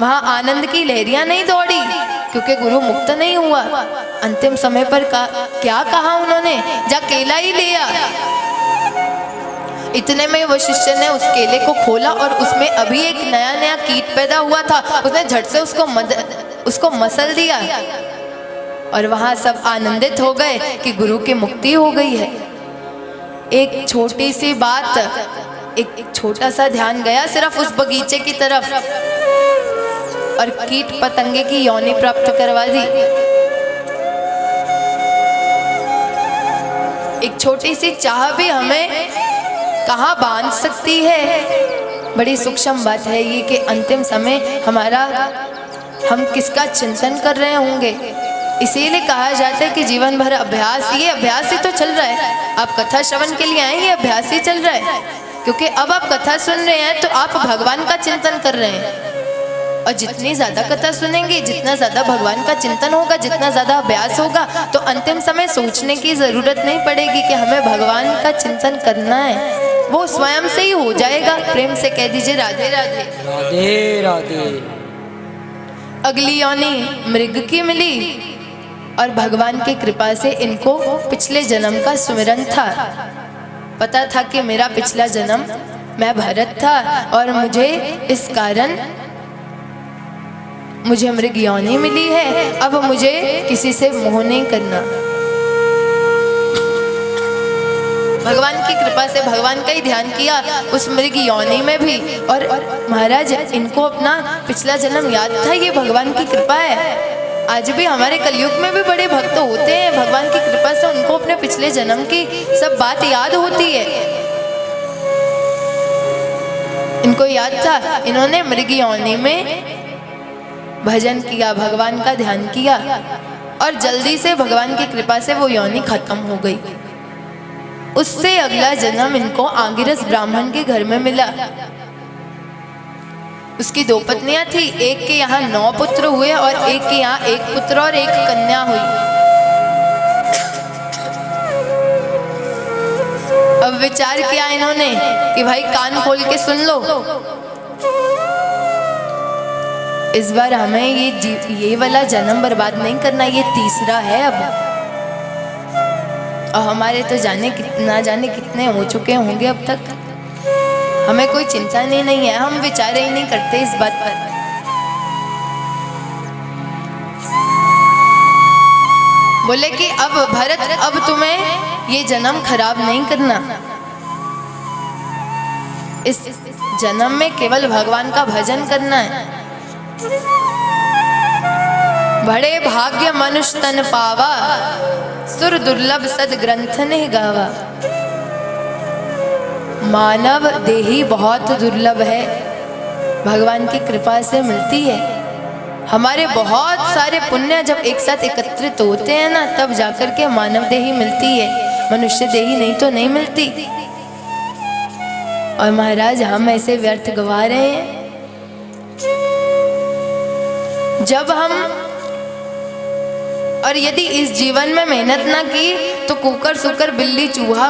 वहां आनंद की लहरियां नहीं दौड़ी, क्योंकि गुरु मुक्त नहीं हुआ। अंतिम समय पर क्या कहा उन्होंने? जा केला ही ले आ। इतने में वो शिष्य ने उस केले को खोला और उसमें अभी एक नया नया कीट पैदा हुआ था। उसने झट से उसको मसल दिया, और वहां सब आनंदित हो गए कि गुरु की मुक्ति हो गई है। एक छोटी सी बात, एक छोटा सा ध्यान गया सिर्फ उस बगीचे की तरफ, और कीट पतंगे की योनि प्राप्त करवा दी। एक छोटी सी चाह भी हमें कहाँ बांध सकती है। बड़ी सूक्ष्म बात है ये कि अंतिम समय हम किसका चिंतन कर रहे होंगे। इसीलिए कहा जाता है कि जीवन भर अभ्यास, ये अभ्यास ही तो चल रहा है। आप कथा श्रवण के लिए आए, ये अभ्यास ही चल रहा है, क्योंकि अब आप कथा सुन रहे हैं तो आप भगवान का चिंतन कर रहे हैं। और जितनी ज़्यादा कथा सुनेंगे, जितना ज़्यादा भगवान का चिंतन होगा, जितना ज़्यादा अभ्यास होगा, तो अंतिम समय सोचने की ज़रूरत नहीं पड़ेगी कि हमें भगवान का चिंतन करना है। वो स्वयं से ही हो जाएगा। प्रेम से कह दीजिए राधे राधे। राधे राधे। अगली योनि मृग की मिली, और भगवान की कृपा से इनको पिछले जन्म का सुमिरन था। पता था कि मेरा पिछला जन्म मैं भरत था, और मुझे इस कारण मुझे मृग योनि मिली है। अब मुझे किसी से मोह नहीं करना। भगवान की कृपा से भगवान का ही ध्यान किया उस मृग योनि में भी। और महाराज इनको अपना पिछला जन्म याद था, ये भगवान की कृपा है। आज भी हमारे कलयुग में भी बड़े भक्त होते हैं, भगवान की कृपा से उनको अपने पिछले जन्म की सब बात याद होती है। इनको याद था, इन्होंने मृग योनि में भजन किया, भगवान का ध्यान किया, और जल्दी से भगवान की कृपा से वो योनि खत्म हो गई। उससे अगला जन्म इनको आंगिरस ब्राह्मण के घर में मिला। उसकी 2 पत्नियां थी, एक के यहाँ 9 पुत्र हुए और एक के यहाँ 1 पुत्र और 1 कन्या हुई। अब विचार किया इन्होंने कि भाई कान खोल के सुन लो, इस बार हमें ये वाला जन्म बर्बाद नहीं करना, ये तीसरा है अब। और हमारे तो ना जाने कितने हो चुके होंगे अब तक। हमें कोई चिंता नहीं है, हम विचार ही नहीं करते इस बात पर। बोले कि अब भरत, अब तुम्हें ये जन्म खराब नहीं करना। इस जन्म में केवल भगवान का भजन करना है। बड़े भाग्य मनुष्य तन पावा, सुर दुर्लभ सद ग्रंथ ने गावा। मानव देही बहुत दुर्लभ है, भगवान की कृपा से मिलती है। हमारे बहुत सारे पुण्य जब एक साथ एकत्रित होते हैं ना, तब जाकर के मानव देही मिलती है, मनुष्य देही नहीं तो नहीं मिलती। और महाराज हम ऐसे व्यर्थ गवा रहे हैं। जब हम और यदि इस जीवन में मेहनत ना की तो कुकर सुकर बिल्ली चूहा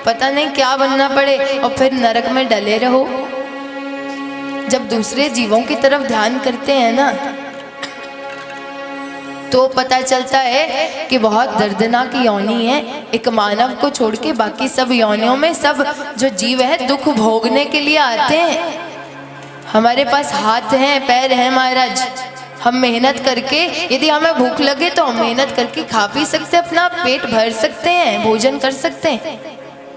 पता नहीं क्या बनना पड़े और फिर नरक में डले रहो। जब दूसरे जीवों की तरफ ध्यान करते हैं ना, तो पता चलता है कि बहुत दर्दनाक योनि है। एक मानव को छोड़ के बाकी सब योनियों में सब जो जीव है दुख भोगने के लिए आते हैं। हमारे पास हाथ हैं, पैर हैं महाराज, हम मेहनत करके, यदि हमें भूख लगे तो हम मेहनत करके खा पी सकते हैं, अपना पेट भर सकते हैं, भोजन कर सकते हैं।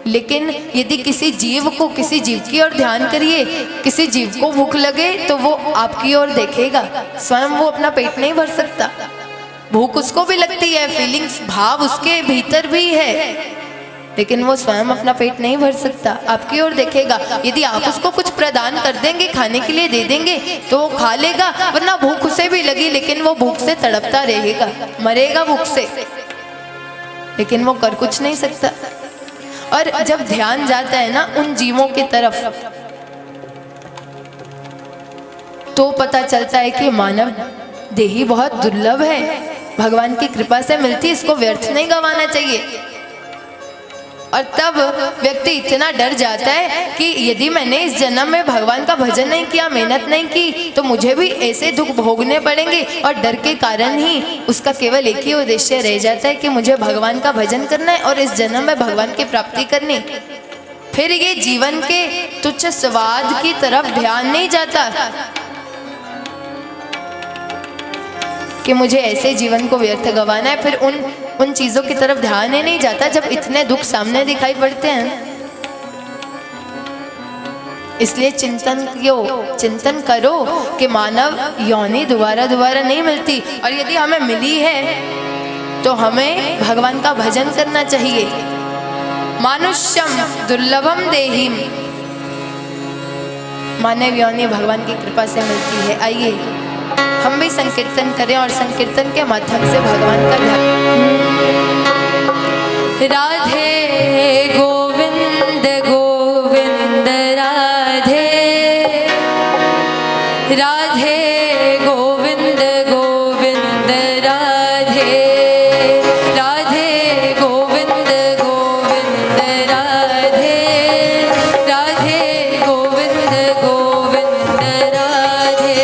लेकिन यदि किसी जीव की ओर ध्यान करिए, किसी जीव को भूख लगे तो वो आपकी ओर देखेगा, स्वयं वो अपना पेट नहीं भर सकता। भूख उसको भी लगती है, फीलिंग्स भाव उसके भीतर भी है, लेकिन वो स्वयं अपना पेट नहीं भर सकता, आपकी ओर देखेगा। यदि आप उसको कुछ प्रदान कर देंगे, खाने के लिए दे देंगे तो वो खा लेगा, वरना भूख उसे भी लगी लेकिन वो भूख से तड़पता रहेगा, मरेगा भूख से, लेकिन वो कर कुछ नहीं सकता। और जब ध्यान जाता है ना उन जीवों की तरफ, तो पता चलता है कि मानव देही बहुत दुर्लभ है, भगवान की कृपा से मिलती, इसको व्यर्थ नहीं गंवाना चाहिए। और तब व्यक्ति इतना डर जाता है कि यदि मैंने इस जन्म में भगवान का भजन नहीं किया, मेहनत नहीं की, तो मुझे भी ऐसे दुख भोगने पड़ेंगे। और डर के कारण ही उसका केवल एक ही उद्देश्य रह जाता है कि मुझे भगवान का भजन करना है और इस जन्म में भगवान की प्राप्ति करनी। फिर ये जीवन के तुच्छ स्वाद की तरफ ध्यान नहीं जाता कि मुझे ऐसे जीवन को व्यर्थ गंवाना है, फिर उन चीज़ों की तरफ ध्यान ही नहीं जाता जब इतने दुख सामने दिखाई पड़ते हैं। इसलिए चिंतन करो कि मानव योनि दोबारा नहीं मिलती, और यदि हमें मिली है तो हमें भगवान का भजन करना चाहिए। मानुष्यम दुर्लभम देहिम, मानव योनि भगवान की कृपा से मिलती है। आइए हम भी संकीर्तन करें और संकीर्तन के माध्यम से भगवान का ध्यान। राधे गोविंद गोविंद राधे, राधे गोविंद गोविंद राधे, राधे गोविंद गोविंद राधे, राधे गोविंद गोविंद राधे।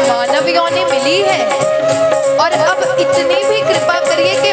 मानव योनि मिली है, और अब इतनी भी कृपा करिए कि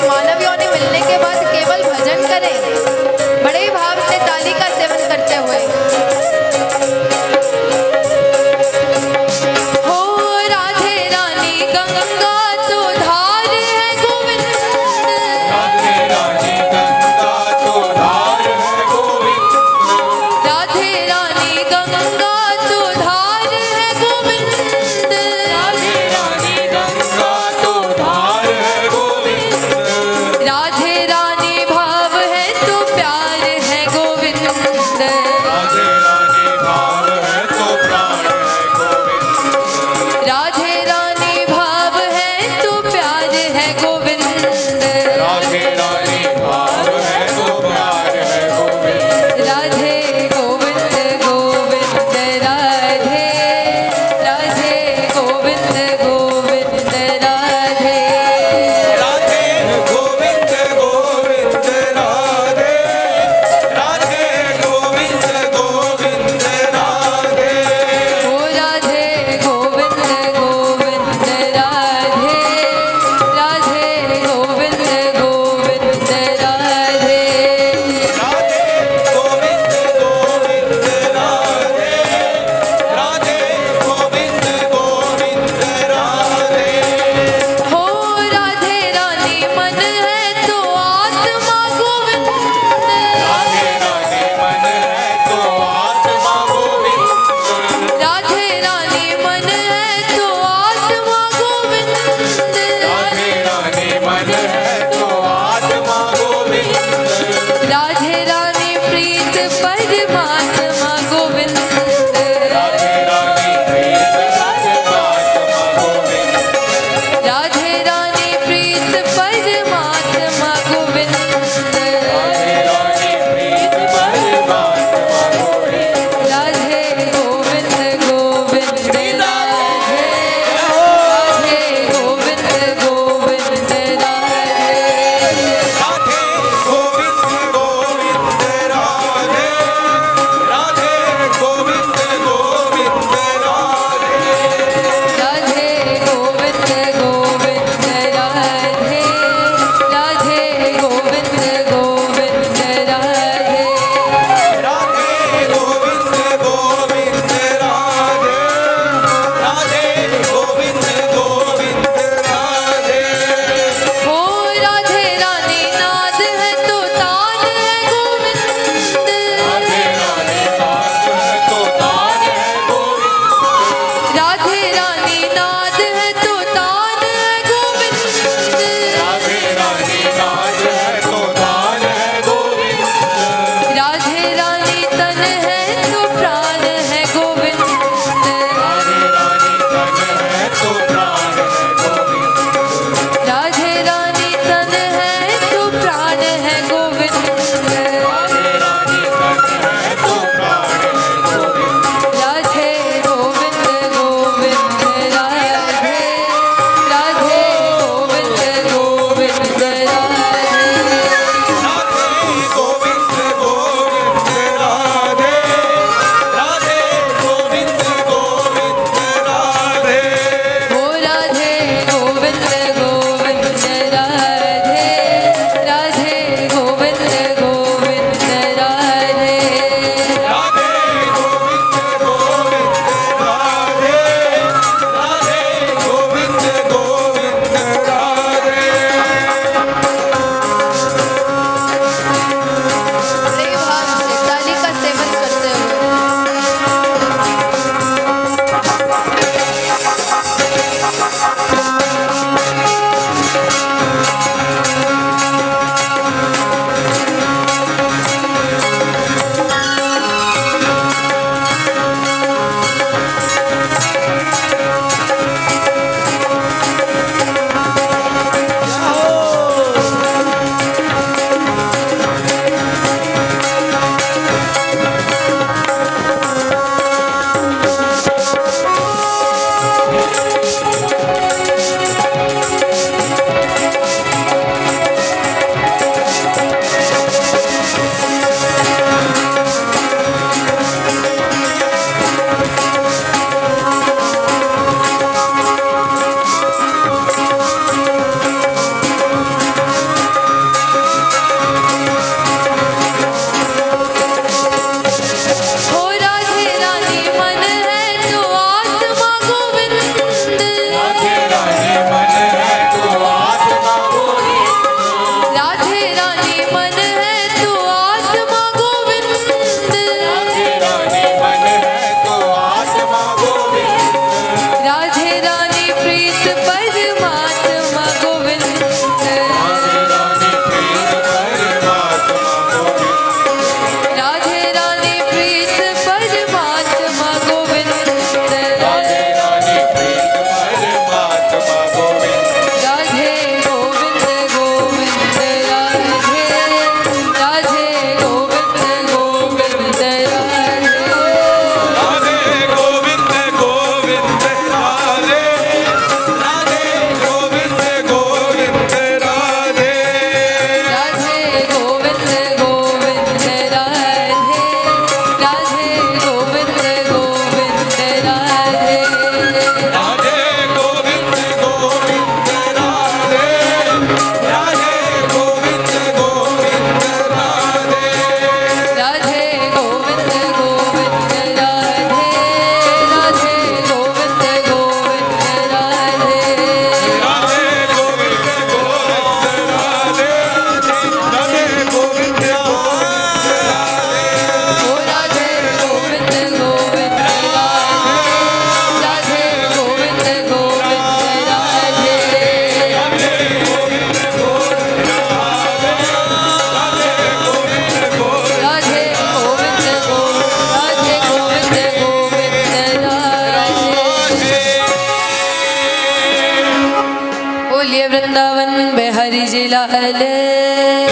बिहारी जी लाल राधे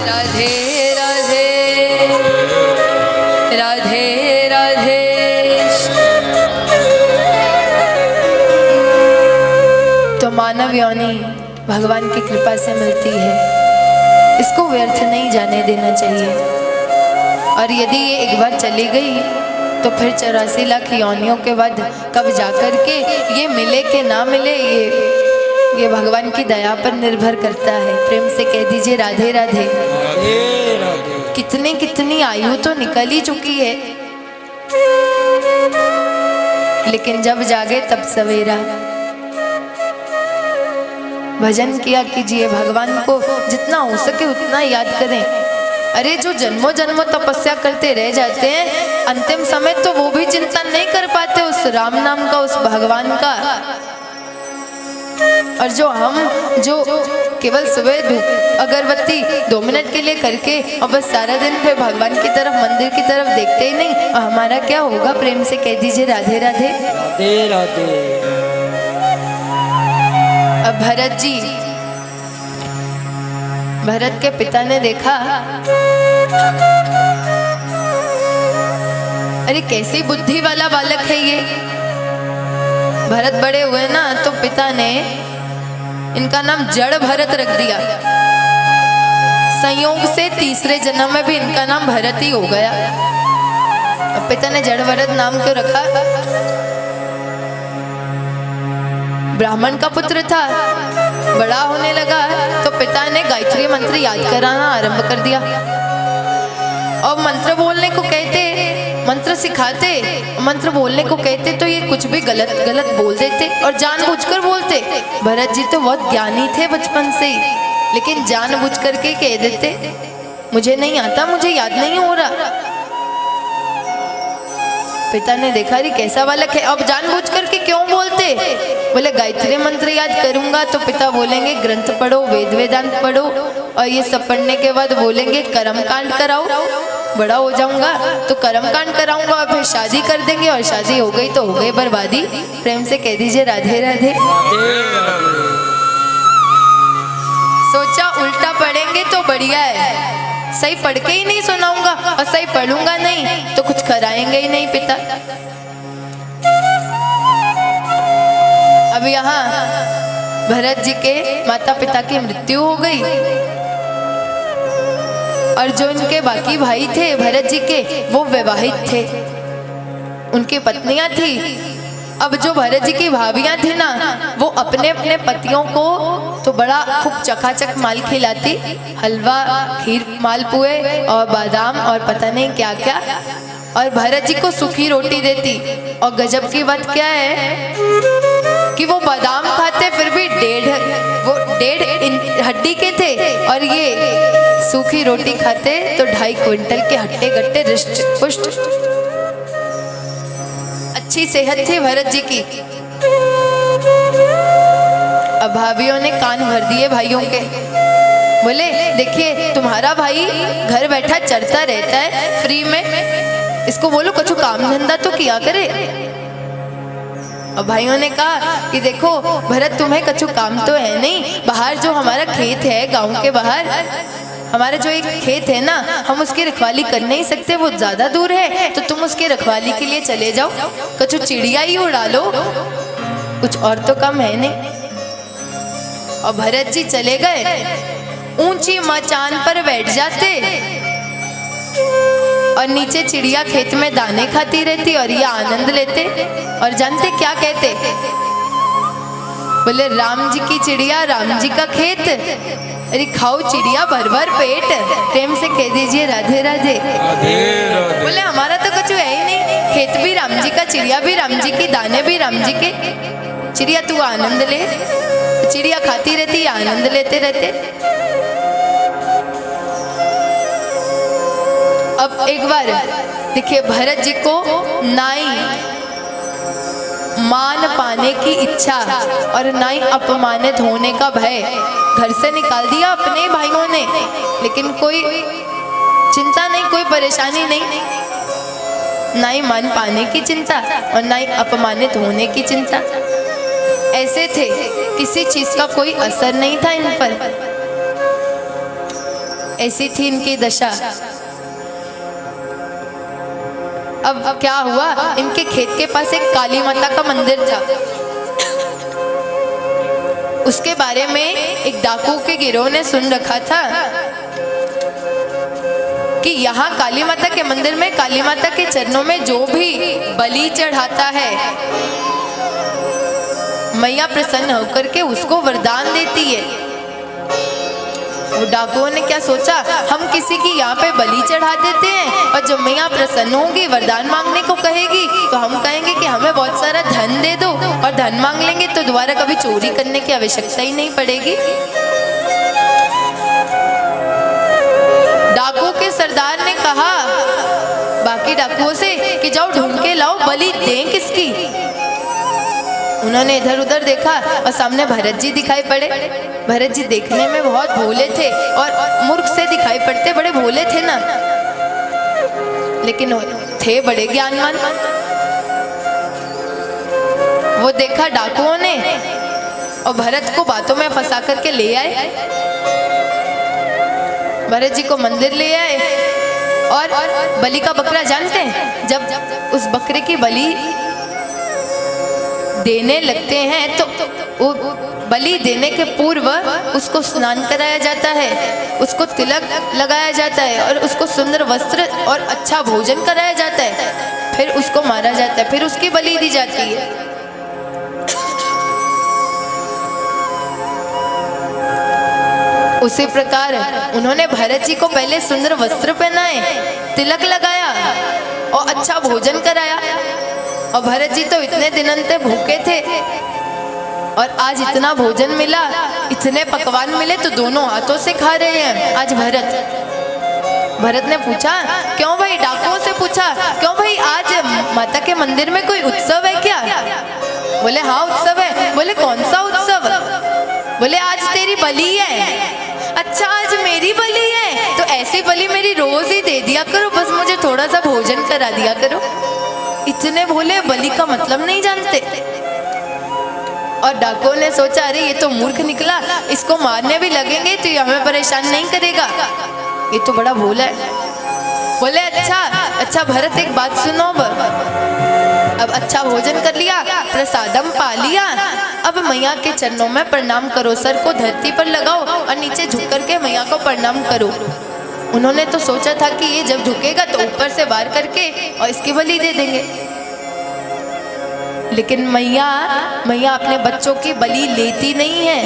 राधे राधे राधे। तो मानव योनि भगवान की कृपा से मिलती है, इसको व्यर्थ नहीं जाने देना चाहिए। और यदि ये एक बार चली गई तो फिर 84 लाख योनियों के बाद कब जाकर के ये मिले कि ना मिले, ये भगवान की दया पर निर्भर करता है। प्रेम से कह दीजिए राधे राधे। कितनी कितनी आयु तो निकल ही चुकी है, लेकिन जब जागे तब सवेरा। भजन किया कीजिए, भगवान को जितना हो सके उतना याद करें। अरे जो जन्मों जन्मों तपस्या करते रह जाते हैं, अंतिम समय तो वो भी चिंतन नहीं कर पाते उस राम नाम का, उस भगवान का। और जो केवल सुबह धूप अगरबत्ती 2 मिनट के लिए करके और बस सारा दिन फिर भगवान की तरफ, मंदिर की तरफ देखते ही नहीं, और हमारा क्या होगा? प्रेम से कह दीजिए राधे राधे राधे राधे। अब भरत के पिता ने देखा, अरे कैसी बुद्धि वाला बालक है ये। भरत बड़े हुए ना तो पिता ने इनका नाम जड़ भरत रख दिया। संयोग से तीसरे जन्म में भी इनका नाम भरत ही हो गया। अब पिता ने जड़ भरत नाम क्यों रखा? ब्राह्मण का पुत्र था, बड़ा होने लगा तो पिता ने गायत्री मंत्र याद कराना आरंभ कर दिया। और मंत्र बोलने को कहते, मंत्र सिखाते, मंत्र बोलने को कहते तो ये कुछ भी गलत गलत बोल देते और जानबूझकर बोलते। भरत जी तो बहुत ज्ञानी थे बचपन से ही, लेकिन जानबूझ करके कह देते मुझे नहीं आता, मुझे याद नहीं हो रहा। पिता ने देखा रे कैसा बालक है, अब जानबूझ करके क्यों बोलते? बोले गायत्री मंत्र याद करूंगा तो पिता बोलेंगे ग्रंथ पढ़ो, वेद वेदांत पढ़ो, और ये सब पढ़ने के बाद बोलेंगे कर्म कांड कराओ। बड़ा हो जाऊंगा तो कर्म कांड कराऊंगा और फिर शादी कर देंगे, और शादी हो गई तो हो गई बर्बादी। प्रेम से कह दीजिए राधे राधे। सोचा उल्टा पढ़ेंगे तो बढ़िया है, सही पढ़ के ही नहीं सुनाऊंगा और सही पढ़ूंगा नहीं तो कुछ कराएंगे ही नहीं पिता। अब यहाँ भरत जी के माता पिता की मृत्यु हो गई, और जो इनके बाकी भाई थे भरत जी के, वो विवाहित थे, उनकी पत्नियां थी। अब जो भरत जी की भाभियां थी ना, वो अपने अपने पतियों को तो बड़ा खूब चकाचक माल खिलाती, हलवा, खीर, मालपुए और बादाम और पता नहीं क्या क्या, और भरत जी को सूखी रोटी देती। और गजब की बात क्या है कि वो बादाम खाते फिर भी 1.5 हड्डी के थे, और ये सूखी रोटी खाते तो 2.5 क्विंटल के हट्टे गट्टे रिष्ट पुष्ट। अच्छी सेहत थी भरत जी की। अब भाभियों ने कान भर दिए भाइयों के, बोले देखिए तुम्हारा भाई घर बैठा चरता रहता है फ्री में, इसको बोलो कुछ काम धंधा तो किया करे। अब भाइयों ने कहा कि देखो भरत तुम्हें कछु काम तो है नहीं, बाहर जो हमारा खेत है गांव के बाहर, हमारा जो एक खेत है ना, हम उसकी रखवाली कर नहीं सकते, वो ज्यादा दूर है, तो तुम उसकी रखवाली के लिए चले जाओ, कछु चिड़िया ही उड़ा लो, कुछ और तो काम है नहीं। और भरत जी चले गए, ऊंची मचान पर बैठ जाते और नीचे चिड़िया खेत में दाने खाती रहती और ये आनंद लेते। और जानते क्या कहते? बोले राम जी की चिड़िया राम जी का खेत, अरे खाओ चिड़िया भर भर पेट। प्रेम से कह दीजिए राधे राधे। बोले हमारा तो कुछ है ही नहीं, खेत भी राम जी का, चिड़िया भी राम जी की, दाने भी राम जी के, चिड़िया तू आनंद ले। चिड़िया खाती रहती, आनंद लेते रहते। अब एक बार देखिए भरत जी को नाई मान पाने की इच्छा और नाई अपमानित होने का भय, घर से निकाल दिया अपने भाइयों ने, लेकिन कोई चिंता नहीं, कोई परेशानी नहीं, नाई मान पाने की चिंता और नाई अपमानित होने की चिंता। ऐसे थे, किसी चीज का कोई असर नहीं था इन पर। ऐसी थी इनकी दशा। अब क्या हुआ, इनके खेत के पास एक काली माता का मंदिर था। उसके बारे में एक डाकू के गिरोह ने सुन रखा था कि यहाँ काली माता के मंदिर में काली माता के चरणों में जो भी बलि चढ़ाता है, मैया प्रसन्न होकर के उसको वरदान देती है। वो डाकुओं ने क्या सोचा, हम किसी की यहाँ पे बलि चढ़ा देते हैं और जब मैया प्रसन्न होगी, वरदान मांगने को कहेगी, तो हम कहेंगे कि हमें बहुत सारा धन दे दो, और धन मांग लेंगे तो दोबारा कभी चोरी करने की आवश्यकता ही नहीं पड़ेगी। डाकुओं के सरदार ने कहा बाकी डाकुओं से कि जाओ ढूंढ के लाओ, बलि दें किसकी। उन्होंने इधर उधर देखा और सामने भरत जी दिखाई पड़े। भरत जी देखने में बहुत भोले थे और मूर्ख से दिखाई पड़ते, बड़े भोले थे ना, लेकिन थे बड़े ज्ञानवान। वो देखा डाकुओं ने और भरत को बातों में फंसा करके ले आए। भरत जी को मंदिर ले आए और बलि का बकरा जानते हैं, जब उस बकरे की बलि देने लगते हैं तो वो बलि देने के पूर्व उसको स्नान कराया जाता है, उसको तिलक लगाया जाता है और उसको सुंदर वस्त्र और अच्छा भोजन कराया जाता है, फिर उसको मारा जाता है, फिर उसकी बलि दी जाती है। उसी प्रकार उन्होंने भरत जी को पहले सुंदर वस्त्र पहनाए, तिलक लगाया और अच्छा भोजन कराया। और भरत जी तो इतने दिनों से भूखे थे और आज इतना भोजन मिला, इतने पकवान मिले तो दोनों हाथों से खा रहे हैं आज भरत ने पूछा, क्यों भाई, डाकुओं से पूछा, क्यों भाई आज माता के मंदिर में कोई उत्सव है क्या? बोले हाँ उत्सव है। बोले कौन सा उत्सव? बोले आज तेरी बलि है। अच्छा आज मेरी बलि है, तो ऐसी बलि मेरी रोज ही दे दिया करो, बस मुझे थोड़ा सा भोजन करा दिया करो। इतने भोले, बलि का मतलब नहीं जानते। और डाकुओं ने सोचा अरे ये तो मूर्ख निकला, इसको मारने भी लगेंगे तो ये हमें परेशान नहीं करेगा, ये तो बड़ा भोला है। बोले अच्छा भरत एक बात सुनो, अब अच्छा भोजन कर लिया, प्रसादम पा लिया, अब मैया के चरणों में प्रणाम करो, सर को धरती पर लगाओ और नीचे झुक करके मैया को प्रणाम करो। उन्होंने तो सोचा था कि ये जब झुकेगा तो ऊपर से वार करके और इसकी बलि दे देंगे, लेकिन मैया अपने बच्चों की बलि लेती नहीं है।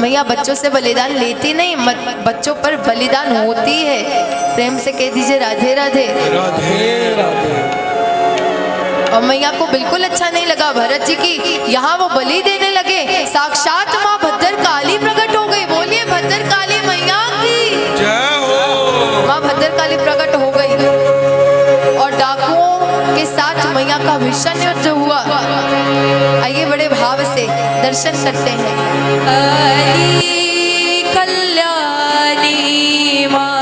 मैया बच्चों से बलिदान लेती नहीं, बच्चों पर बलिदान होती है। प्रेम से कह दीजिए राधे राधे। राधे राधे। और मैया को बिल्कुल अच्छा नहीं लगा भरत जी की यहाँ वो बलि देने लगे। साक्षात माँ भद्रकाली प्रकट हो गई। बोलिए भद्रकाली मैया की जय हो। माँ भद्रकाली प्रकट हो गई और डाकुओं के साथ मैया का भीषण युद्ध हुआ। आइए बड़े भाव से दर्शन करते हैं। हरि कल्याणी माँ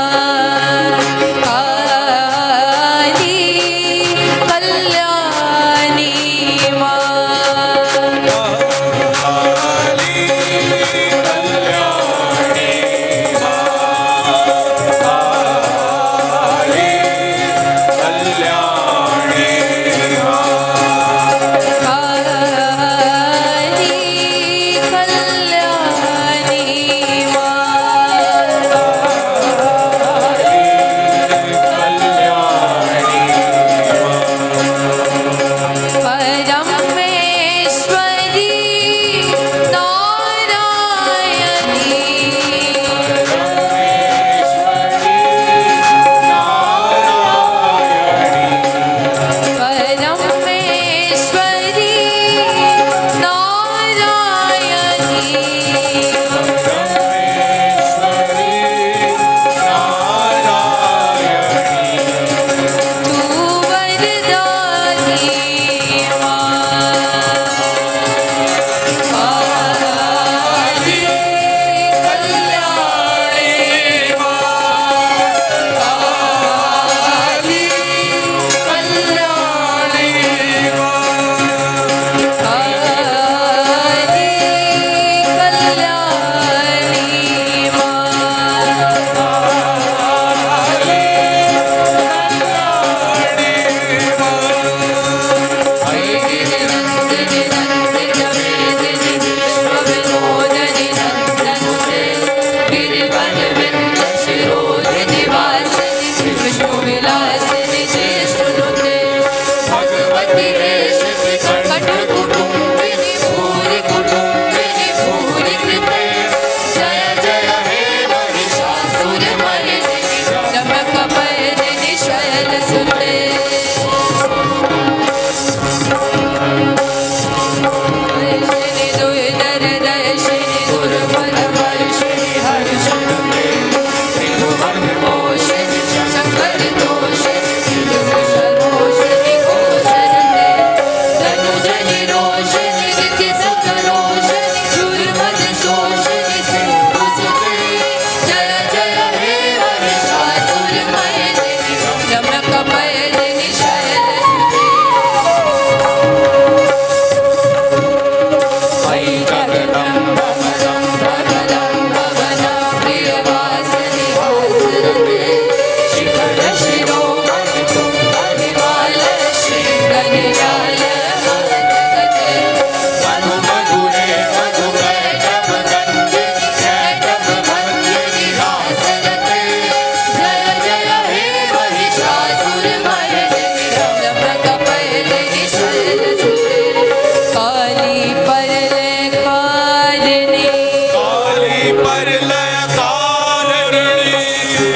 परलयकारिणी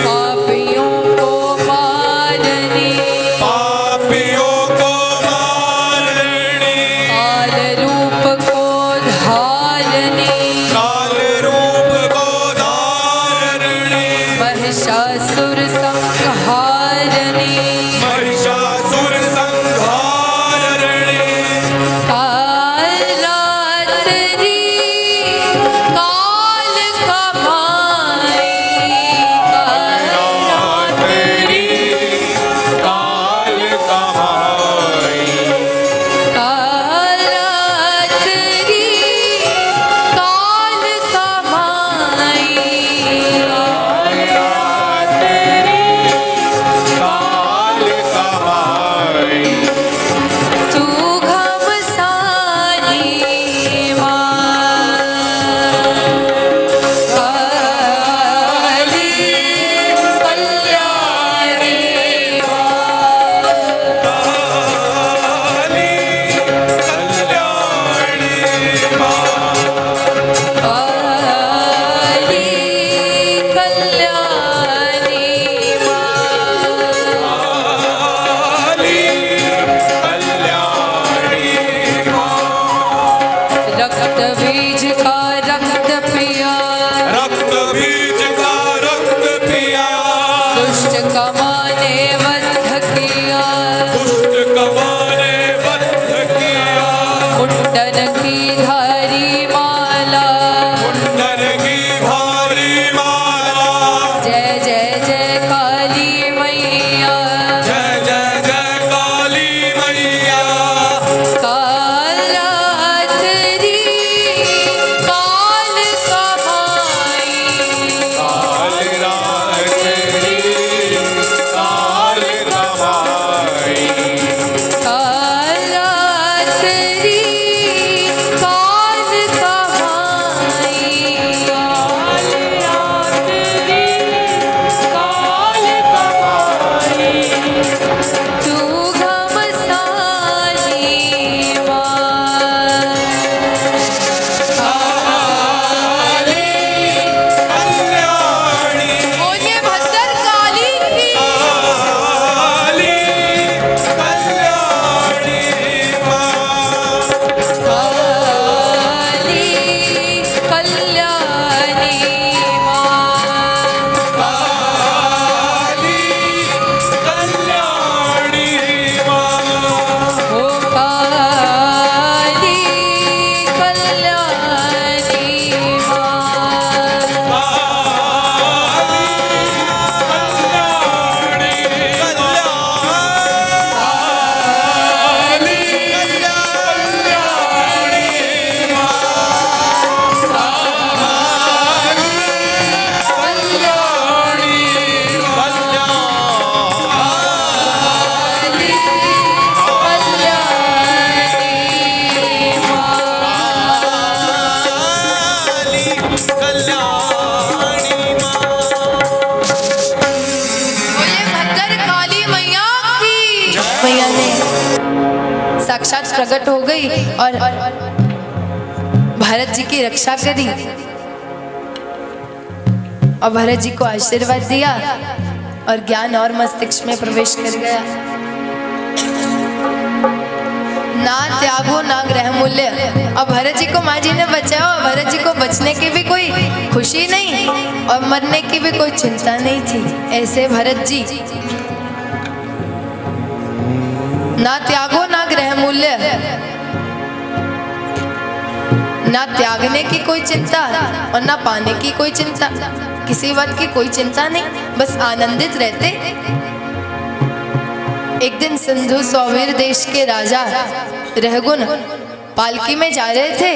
पापियों को मारने पापियों को मारनी काल रूप को धारने काल रूप को धारणी महिषासुर संहारने महिषासुर संहारणी कालरात्रि काल कमाई रात्रि काल कमाई कालरात्रि काल कमाई काल कमाई तू घमसानी काली कल्याणी काली कल्याणी काली कल्याणी काली कल्याणी रक्त बीज का रक्त पिया रक्त बीज का रक्त पिया दुष्ट कमाने वध किया दुष्ट कमाने बद्ध किया मुंडन की धारी माला कुंडन की भारी माला जय जय जय काली मैया जय जय जय काली मैया कालरात्रि काल कमाई काल रात्रि काल कमाई कालरात्रि काल कमाई तू घमसानी कल्याणी बोलिए भद्र काली की काली कल्याणी काली कल्याणी काली कल्याणी ओ काली कल्याणी बोले भद्र काली मैया की मैया ने साक्षात प्रकट हो गई और भरत जी की रक्षा करी और भरत जी को आशीर्वाद दिया और ज्ञान और मस्तिष्क में प्रवेश कर गया। ना त्यागो ना ग्रह मूल्य। और भरत जी को माँ जी ने बचाया और भरत जी को बचने की भी कोई खुशी नहीं और मरने की भी कोई चिंता नहीं थी। ऐसे भरत जी ना त्यागो ना ग्रह मूल्य, ना त्यागने की कोई चिंता और ना पाने की कोई चिंता, किसी बात की कोई चिंता नहीं, बस आनंदित रहते। एक दिन सिंधु सौवीर देश के राजा रहगुण पालकी में जा रहे थे।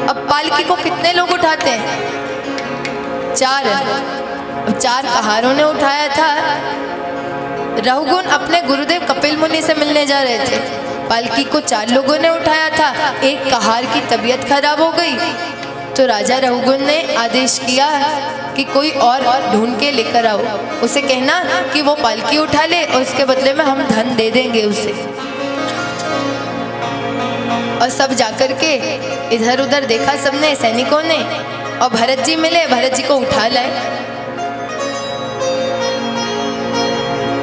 अब पालकी को कितने लोग उठाते हैं? 4। अब 4 कहारों ने उठाया था। रहगुण अपने गुरुदेव कपिल मुनि से मिलने जा रहे थे। पालकी को 4 लोगों ने उठाया था। एक कहार की तबीयत खराब हो गई तो राजा रहगुण ने आदेश किया कि कोई और ढूंढ के लेकर आओ, उसे कहना कि वो पालकी उठा ले और उसके बदले में हम धन दे देंगे उसे। और सब जाकर के इधर उधर देखा सबने, सैनिकों ने, और भरत जी मिले, भरत जी को उठा लाए।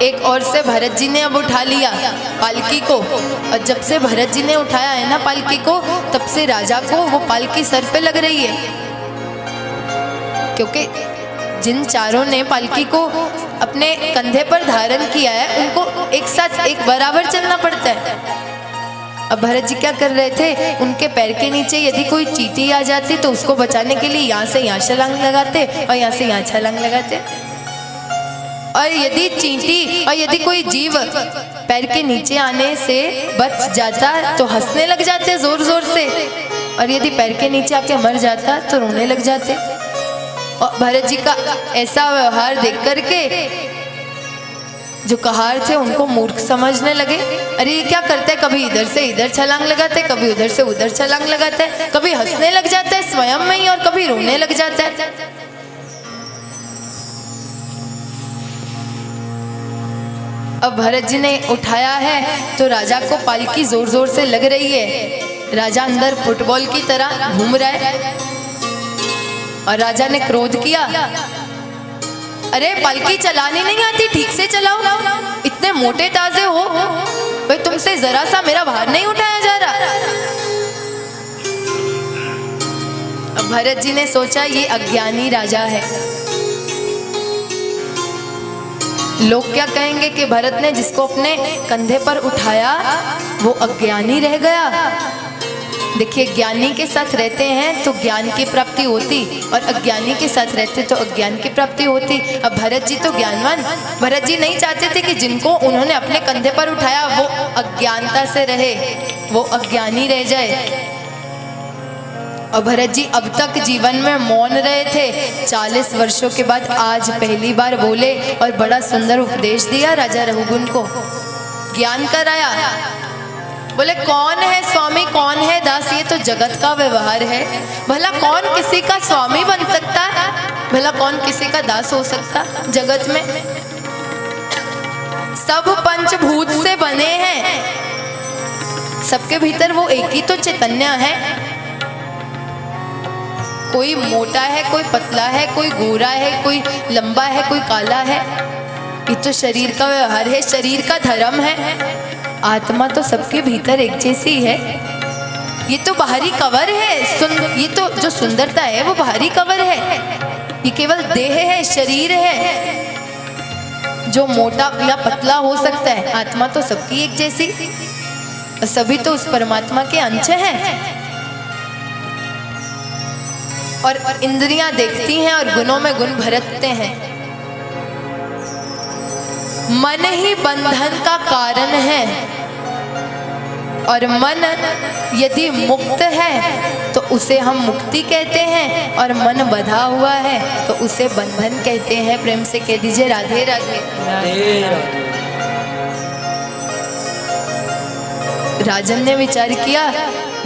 एक और से भरत जी ने अब उठा लिया पालकी को, और जब से भरत जी ने उठाया है ना पालकी को, तब से राजा को वो पालकी सर पे लग रही है, क्योंकि जिन चारों ने पालकी को अपने कंधे पर धारण किया है उनको एक साथ एक बराबर चलना पड़ता है। अब भरत जी क्या कर रहे थे, उनके पैर के नीचे यदि कोई चींटी आ जाती तो उसको बचाने के लिए यहाँ से यहाँ छलांग लगाते और यहाँ से यहाँ छलांग लगाते, और यदि चींटी और यदि कोई जीव पैर के नीचे आने से बच जाता तो हंसने लग जाते जोर जोर से, और यदि पैर के नीचे आके मर जाता तो रोने लग जाते। और भरत जी का ऐसा व्यवहार देख करके जो कहार थे उनको मूर्ख समझने लगे। अरे ये क्या करते हैं, कभी इधर से इधर छलांग लगाते, कभी उधर से उधर छलांग लगाते हैं, कभी हंसने लग जाता है स्वयं में ही और कभी रोने लग जाता है। अब भरत जी ने उठाया है तो राजा को पालकी जोर जोर से लग रही है। राजा अंदर फुटबॉल की तरह घूम रहा है और राजा ने क्रोध किया, अरे पालकी चलानी नहीं आती, ठीक से चलाओ, इतने मोटे ताजे हो भाई, तुमसे जरा सा मेरा भार नहीं उठाया जा रहा। अब भरत जी ने सोचा ये अज्ञानी राजा है, लोग क्या कहेंगे कि भरत ने जिसको अपने कंधे पर उठाया वो अज्ञानी रह गया। देखिए, ज्ञानी के साथ रहते हैं तो ज्ञान की प्राप्ति होती, और अज्ञानी के साथ रहते तो अज्ञान की प्राप्ति होती। अब भरत जी तो ज्ञानवान, भरत जी नहीं चाहते थे कि जिनको उन्होंने अपने कंधे पर उठाया वो अज्ञानता से रहे, वो अज्ञानी रह जाए। और भरत जी अब तक जीवन में मौन रहे थे, 40 वर्षों के बाद आज पहली बार बोले और बड़ा सुंदर उपदेश दिया राजा रघुगुण को, ज्ञान कराया। बोले कौन है स्वामी, कौन है दास, ये तो जगत का व्यवहार है। भला कौन किसी का स्वामी बन सकता है, भला कौन किसी का दास हो सकता जगत में। सब पंचभूत से बने हैं, सबके भीतर वो एक ही तो चैतन्य है। कोई मोटा है, कोई पतला है, कोई गोरा है, कोई लंबा है, कोई काला है, ये तो शरीर का व्यवहार है, शरीर का धर्म है। आत्मा तो सबके भीतर एक जैसी है। ये तो बाहरी कवर है, ये तो जो सुंदरता है वो बाहरी कवर है, ये केवल देह है, शरीर है जो मोटा या पतला हो सकता है। आत्मा तो सबकी एक जैसी, सभी तो उस परमात्मा के अंश हैं। और इंद्रियां देखती हैं और गुणों में गुण भरते हैं। मन ही बंधन का कारण है, और मन यदि मुक्त है तो उसे हम मुक्ति कहते हैं, और मन बंधा हुआ है तो उसे बंधन कहते हैं। प्रेम से कह दीजिए राधे राधे। राजन ने विचार किया,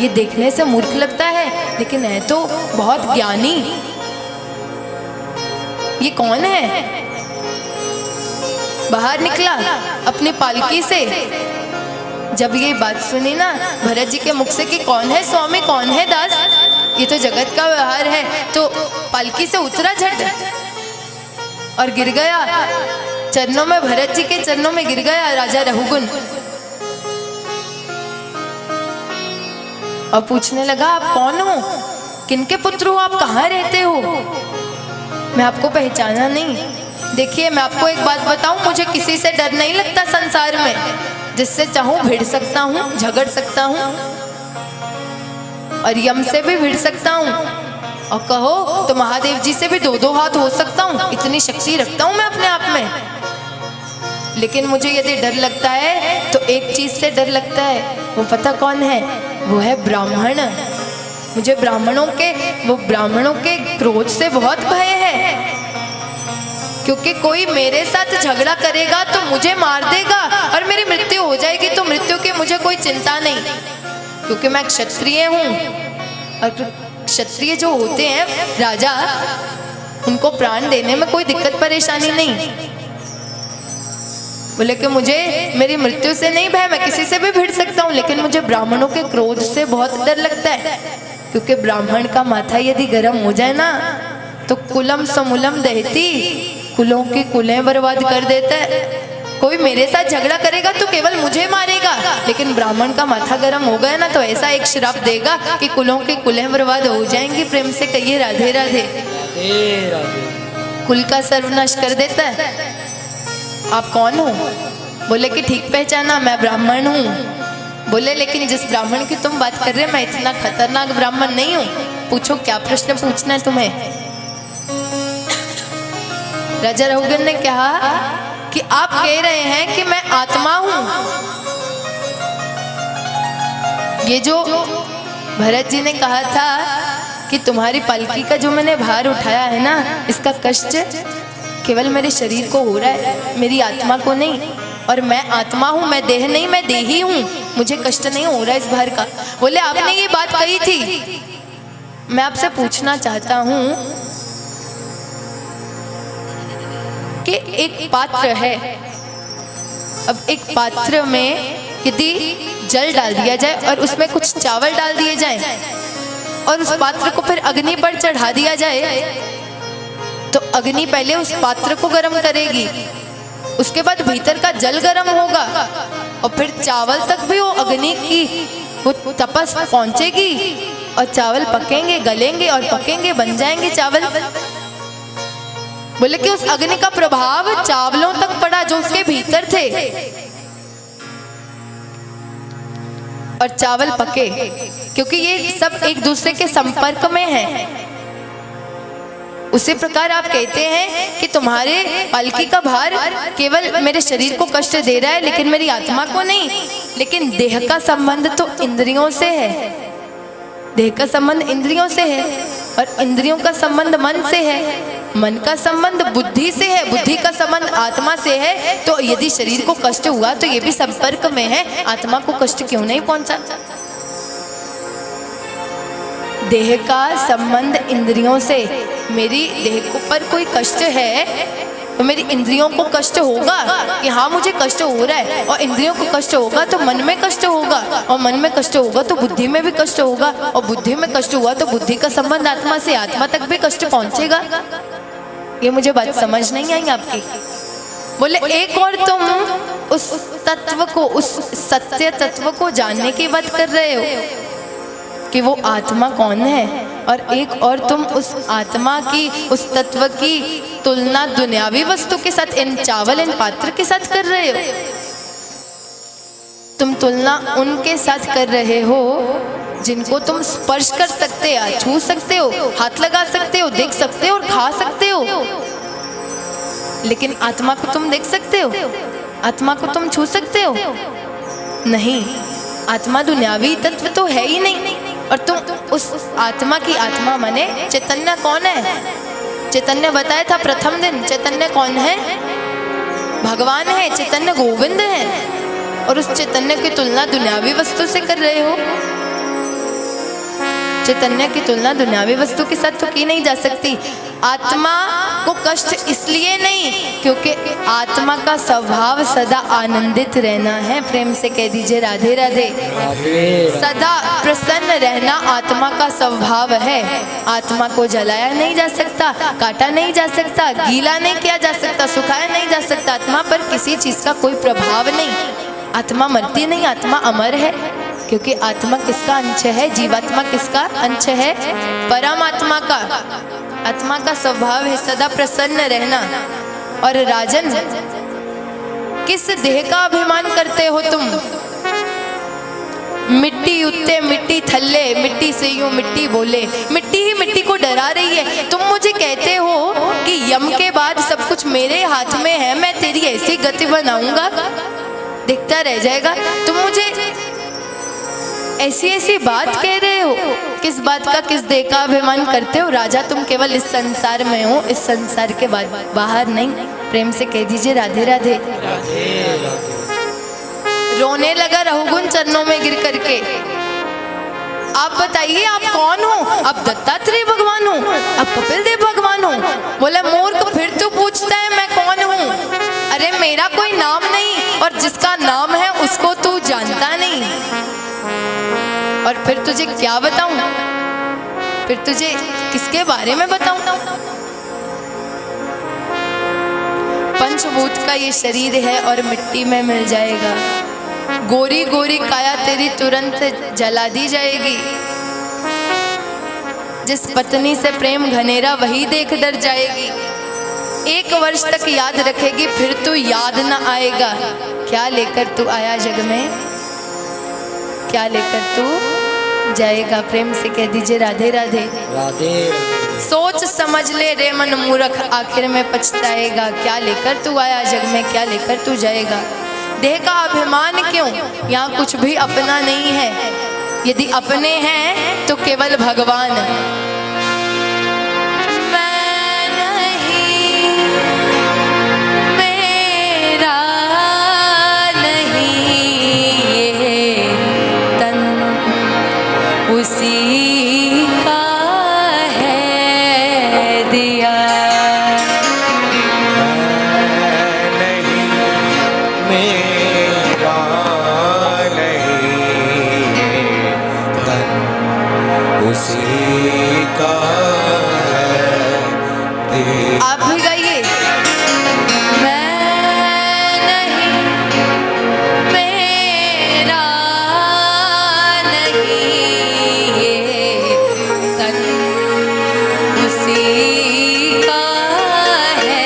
ये देखने से मूर्ख लगता है लेकिन है तो बहुत ज्ञानी, ये कौन है। बाहर निकला अपनी पालकी से, जब ये बात सुनी ना भरत जी के मुख से कि कौन है स्वामी, कौन है दास, ये तो जगत का व्यवहार है, तो पालकी से उतरा झट और गिर गया चरणों में, भरत जी के चरणों में गिर गया राजा रघुगुण। और पूछने लगा, आप कौन हो, किनके पुत्र हो, आप कहाँ रहते हो। मैं आपको पहचाना नहीं। देखिए, मैं आपको एक बात बताऊं, मुझे किसी से डर नहीं लगता संसार में, जिससे चाहूं भिड़ सकता हूं, झगड़ सकता हूं, और यम से भी भिड़ सकता हूं, और कहो तो महादेव जी से भी 2-2 हाथ हो सकता हूं, इतनी शक्ति रखता हूं मैं अपने आप में। लेकिन मुझे यदि डर लगता है तो एक चीज से डर लगता है, वो पता कौन है, वो है ब्राह्मण। मुझे ब्राह्मणों के क्रोध से बहुत भय है, क्योंकि कोई मेरे साथ झगड़ा करेगा तो मुझे मार देगा और मेरी मृत्यु हो जाएगी, तो मृत्यु की मुझे कोई चिंता नहीं, क्योंकि मैं क्षत्रिय हूँ। और क्षत्रिय जो होते हैं राजा, उनको प्राण देने में कोई दिक्कत परेशानी नहीं। बोले कि मुझे मेरी मृत्यु से नहीं भय, मैं किसी से भी भिड़ सकता हूँ, लेकिन मुझे ब्राह्मणों के क्रोध से बहुत डर लगता है, क्योंकि ब्राह्मण का माथा यदि गर्म हो जाए ना तो कुलम समूलम दहती, कुलों की कुलें बर्बाद कर देता है। कोई मेरे साथ झगड़ा करेगा तो केवल मुझे मारेगा, लेकिन ब्राह्मण का माथा गर्म हो गया ना तो ऐसा एक श्राप देगा कि कुलों की कुलें बर्बाद हो जाएंगी। प्रेम से कहिए राधे राधे। कुल का सर्वनाश कर देता है। आप कौन हो? बोले कि ठीक पहचाना, मैं ब्राह्मण हूँ। बोले लेकिन जिस ब्राह्मण की तुम बात कर रहे हैं मैं इतना खतरनाक ब्राह्मण नहीं हूँ। पूछो क्या प्रश्न पूछना है तुम्हें। राजा रघुगन ने कहा कि आप कह रहे हैं कि मैं आत्मा हूं। ये जो भरत जी ने कहा था कि तुम्हारी पालकी का जो मैंने भार उठाया है ना, इसका कष्ट केवल मेरे शरीर को हो रहा है, मेरी आत्मा को नहीं। और मैं आत्मा हूं, मैं देह नहीं, मैं देही हूं, मुझे कष्ट नहीं हो रहा इस भार का। बोले आपने ये बात कही थी, मैं आपसे पूछना चाहता हूं कि एक पात्र है, अब एक पात्र में यदि जल डाल दिया जाए और उसमें कुछ चावल डाल दिए जाए और उस पात्र को फिर अग्नि पर चढ़ा दिया जाए तो अग्नि पहले उस पात्र को गर्म करेगी, उसके बाद भीतर का जल गर्म होगा और फिर चावल तक भी वो अग्नि की वो तपस पहुंचेगी और चावल पकेंगे, गलेंगे और पकेंगे, बन जाएंगे चावल। बोले कि उस अग्नि का प्रभाव चावलों तक पड़ा जो उसके भीतर थे और चावल पके, क्योंकि ये सब एक दूसरे के संपर्क में है। उसी प्रकार आप कहते हैं कि तुम्हारे पालकी का भार केवल मेरे शरीर को कष्ट दे रहा है लेकिन मेरी आत्मा को नहीं। लेकिन देह का संबंध तो इंद्रियों से है, देह का संबंध इंद्रियों से है और इंद्रियों का संबंध मन से है, मन का संबंध बुद्धि से है, बुद्धि का संबंध आत्मा से है। तो यदि शरीर को कष्ट हुआ तो ये भी संपर्क में है, आत्मा को कष्ट क्यों नहीं पहुंचा। देह का संबंध इंद्रियों से, मेरी देह को पर कोई कष्ट है तो मेरी इंद्रियों को कष्ट होगा कि हाँ मुझे कष्ट हो रहा है, और इंद्रियों को कष्ट होगा तो मन में कष्ट होगा, और मन में कष्ट होगा तो बुद्धि में भी कष्ट होगा, और बुद्धि में कष्ट हुआ तो बुद्धि का संबंध आत्मा से, आत्मा तक भी कष्ट पहुंचेगा। ये मुझे बात समझ नहीं आई आपकी। बोले एक और तुम उस तत्व को, उस सत्य तत्व को जानने की बात कर रहे हो कि वो आत्मा कौन है, और एक और तुम उस आत्मा की, उस तत्व की तुलना दुनियावी वस्तु के साथ, इन चावल, इन पात्र के साथ कर रहे हो। तुम तुलना उनके साथ कर रहे हो जिनको तुम स्पर्श कर सकते हो, छू सकते हो, हाथ लगा सकते हो, देख सकते हो और खा सकते हो। लेकिन आत्मा को तुम देख सकते हो, आत्मा को तुम छू सकते हो? नहीं। आत्मा दुनियावी तत्व तो है ही नहीं। और तुम उस आत्मा की, आत्मा माने चैतन्य कौन है? चैतन्य बताया था प्रथम दिन, चैतन्य कौन है? भगवान है, चैतन्य गोविंद है। और उस चैतन्य की तुलना दुनियावी वस्तु से कर रहे हो। चैतन्य की तुलना दुनियावी वस्तु के साथ तो की नहीं जा सकती। आत्मा को कष्ट इसलिए नहीं क्योंकि आत्मा का स्वभाव सदा आनंदित रहना है। प्रेम से कह दीजिए राधे राधे। सदा प्रसन्न रहना आत्मा का स्वभाव है। आत्मा को जलाया नहीं जा सकता, काटा नहीं जा सकता, गीला नहीं किया जा सकता, सुखाया नहीं जा सकता। आत्मा पर किसी चीज का कोई प्रभाव नहीं। आत्मा मरती नहीं, आत्मा अमर है। क्योंकि आत्मा किसका अंश है? जीवात्मा किसका अंश है? परमात्मा का। आत्मा का स्वभाव है सदा प्रसन्न रहना। और राजन, किस देह का अभिमान करते हो तुम? मिट्टी उत्ते मिट्टी थल्ले, मिट्टी से यूं मिट्टी बोले। मिट्टी ही मिट्टी को डरा रही है। तुम मुझे कहते हो कि यम के बाद सब कुछ मेरे हाथ में है, मैं तेरी ऐसी गति बनाऊंगा, दिखता रह जाएगा। तुम मुझे ऐसी ऐसी बात कह रहे हो। किस बात का, किस देह का अभिमान करते हो? राजा, तुम केवल इस संसार में हो, इस संसार के बाद बाहर नहीं। प्रेम से कह दीजिए राधे राधे। रोने लगा रघुगुण चरणों में गिर करके। आप बताइए आप कौन हो? आप दत्तात्रेय भगवान हो? आप कपिल देव भगवान हो? बोले मूर्ख, फिर तू पूछता है मैं कौन हूँ? अरे मेरा कोई नाम नहीं और जिसका नाम है उसको तू जानता नहीं। और फिर तुझे क्या बताऊं, फिर तुझे किसके बारे में बताऊं? पंचभूत का ये शरीर है और मिट्टी में मिल जाएगा। गोरी गोरी काया तेरी तुरंत जला दी जाएगी। जिस पत्नी से प्रेम घनेरा वही देख डर जाएगी। 1 वर्ष तक याद रखेगी फिर तू याद ना आएगा। क्या लेकर तू आया जग में, क्या लेकर तू जाएगा? प्रेम से कह दीजिए राधे राधे। राधे सोच समझ ले रे मन मूर्ख, आखिर में पछताएगा। क्या लेकर तू आया जग में, क्या लेकर तू जाएगा? देह का अभिमान क्यों, यहाँ कुछ भी अपना नहीं है। यदि अपने हैं तो केवल भगवान। मैं नहीं, मेरा नहीं, ये तन उसी का है दिया। उसी का है। आप भी गाइए। मैं नहीं, मेरा नहीं, ये तन उसी का है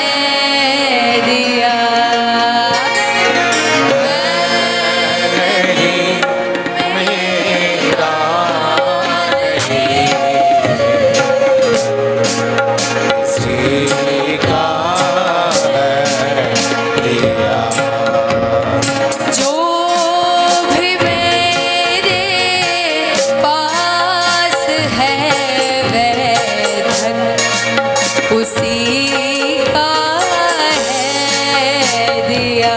दिया।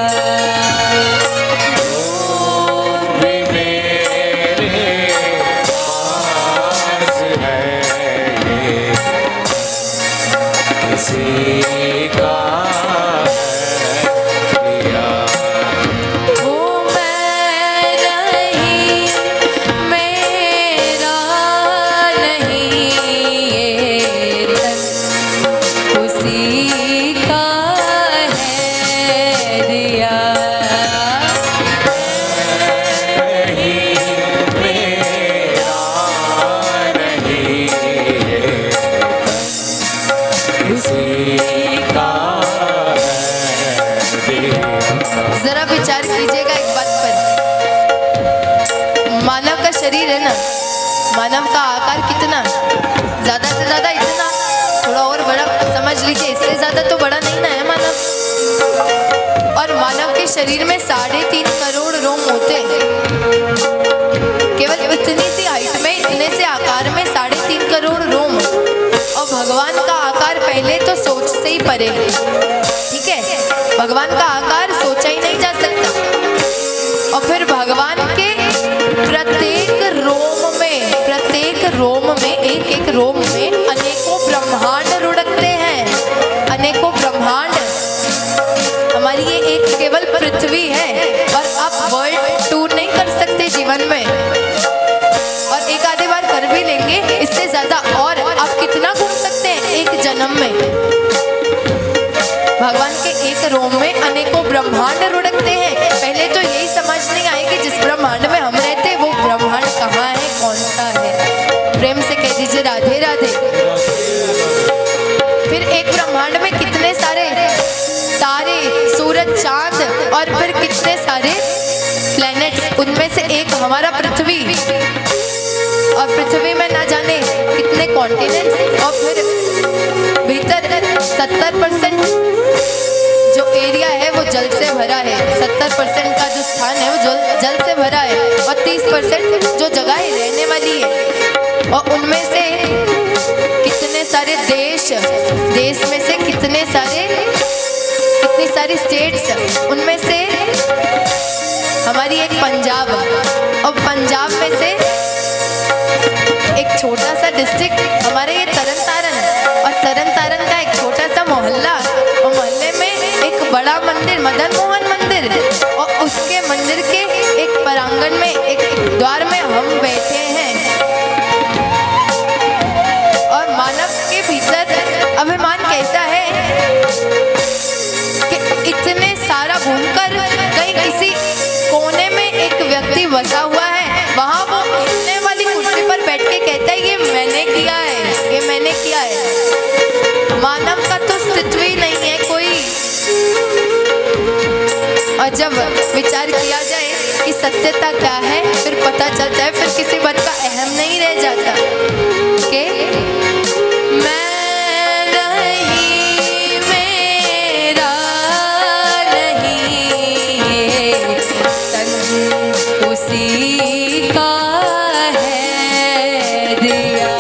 जरा विचार कीजिएगा एक बात पर। मानव का शरीर है ना, मानव का आकार कितना, ज्यादा से ज्यादा इतना, थोड़ा और बड़ा समझ लीजिए, इससे ज्यादा तो बड़ा नहीं ना है मानव। और मानव के शरीर में 3.5 करोड़ रोम होते हैं। केवल इतनी सी हाइट में, इतने से आकार में 3.5 करोड़ रोम। और भगवान का आकार पहले तो सोच से ही परे है, ठीक है? भगवान का आकार सोचा ही नहीं जा सकता। और फिर भगवान के प्रत्येक रोम में एक एक रोम में अनेकों ब्रह्मांड लुढ़कते हैं, अनेकों ब्रह्मांड। हमारी ये एक केवल पृथ्वी है और आप वर्ल्ड टूर नहीं कर सकते जीवन में, और एक आधे बार कर भी लेंगे, इससे ज्यादा और आप कितना घूम सकते हैं एक जन्म में? भगवान के एक रोम में अनेकों ब्रह्मांड लुढ़कते हैं। पहले तो यही समझ नहीं आएगी जिस ब्रह्मांड में हम रहते वो ब्रह्मांड कहाँ है, कौन सा है। प्रेम से कह दीजिए राधे राधे। फिर एक ब्रह्मांड में कितने सारे तारे, सूरज, चांद, और फिर कितने सारे प्लैनेट्स, उनमें से एक हमारा पृथ्वी। और पृथ्वी में ना जाने कितने कॉन्टिनेंट्स, और फिर भीतर 70% जो एरिया है वो जल से भरा है। 70% का जो स्थान है वो जल से भरा है, और 30% जो जगह है रहने वाली है। और उनमें से कितने सारे देश में से कितने सारी स्टेट्स, उनमें से हमारी एक पंजाब, और पंजाब में से एक छोटा सा डिस्ट्रिक्ट हमारे ये तरन तारण, और तरन तारण का एक छोटा सा मोहल्ला, और मोहल्ले में एक बड़ा मंदिर मदन मोहन मंदिर, और उसके मंदिर के एक प्रांगण में, एक द्वार में हम बैठे हैं। और मानव के भीतर अभिमान कैसा है कि इतने सारा घूमकर कहीं किसी कोने में एक व्यक्ति बसा हुआ है, वहां वो इतने वाली कुर्सी पर बैठ के कहता है ये मैंने किया है, ये मैंने किया है। मानव का तो अस्तित्व ही नहीं है कोई। और जब विचार किया जाए कि सत्यता क्या है, फिर पता चलता है, फिर किसी बात का अहम नहीं रह जाता कि मैं नहीं, मेरा नहीं, तन उसी का है दिया।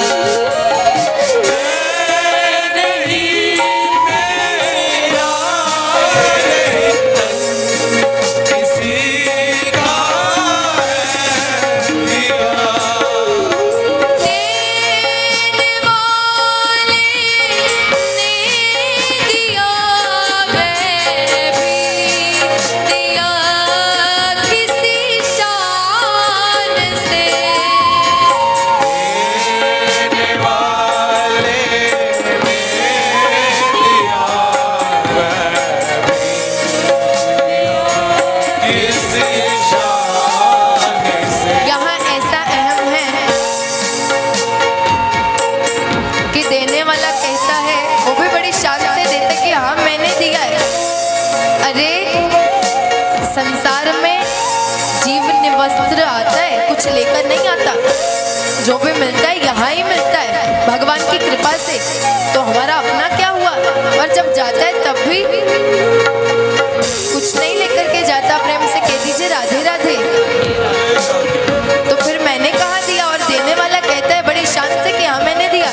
संसार में जीवन वस्त्र आता है, कुछ लेकर नहीं आता। जो भी मिलता है यहाँ ही मिलता है भगवान की कृपा से। तो हमारा अपना क्या हुआ? और जब जाता है तब भी कुछ नहीं लेकर के जाता। प्रेम से कह दीजिए राधे राधे। तो फिर मैंने कहा दिया, और देने वाला कहता है बड़ी शान से कि हाँ मैंने दिया,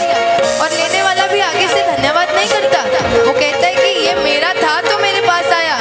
और लेने वाला भी आगे से धन्यवाद नहीं करता। वो कहता है कि ये मेरा था तो मेरे पास आया।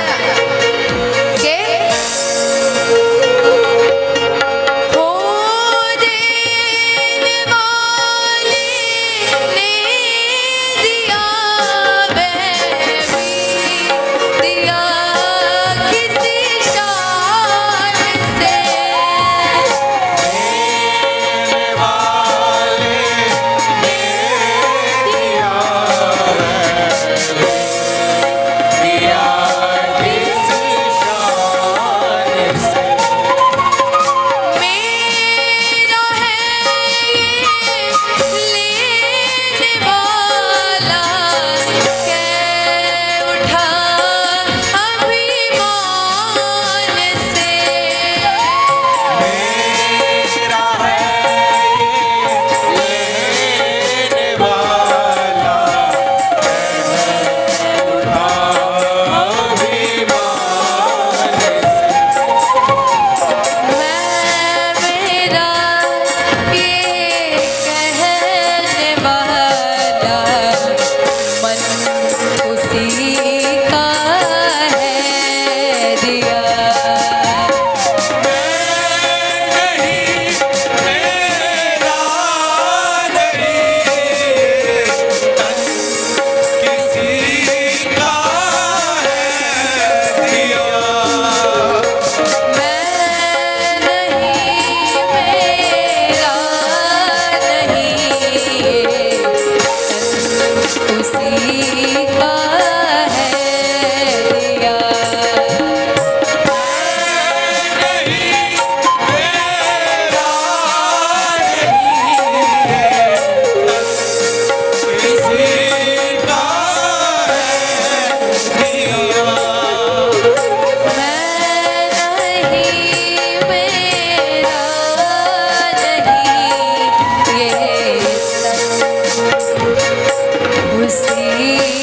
उसी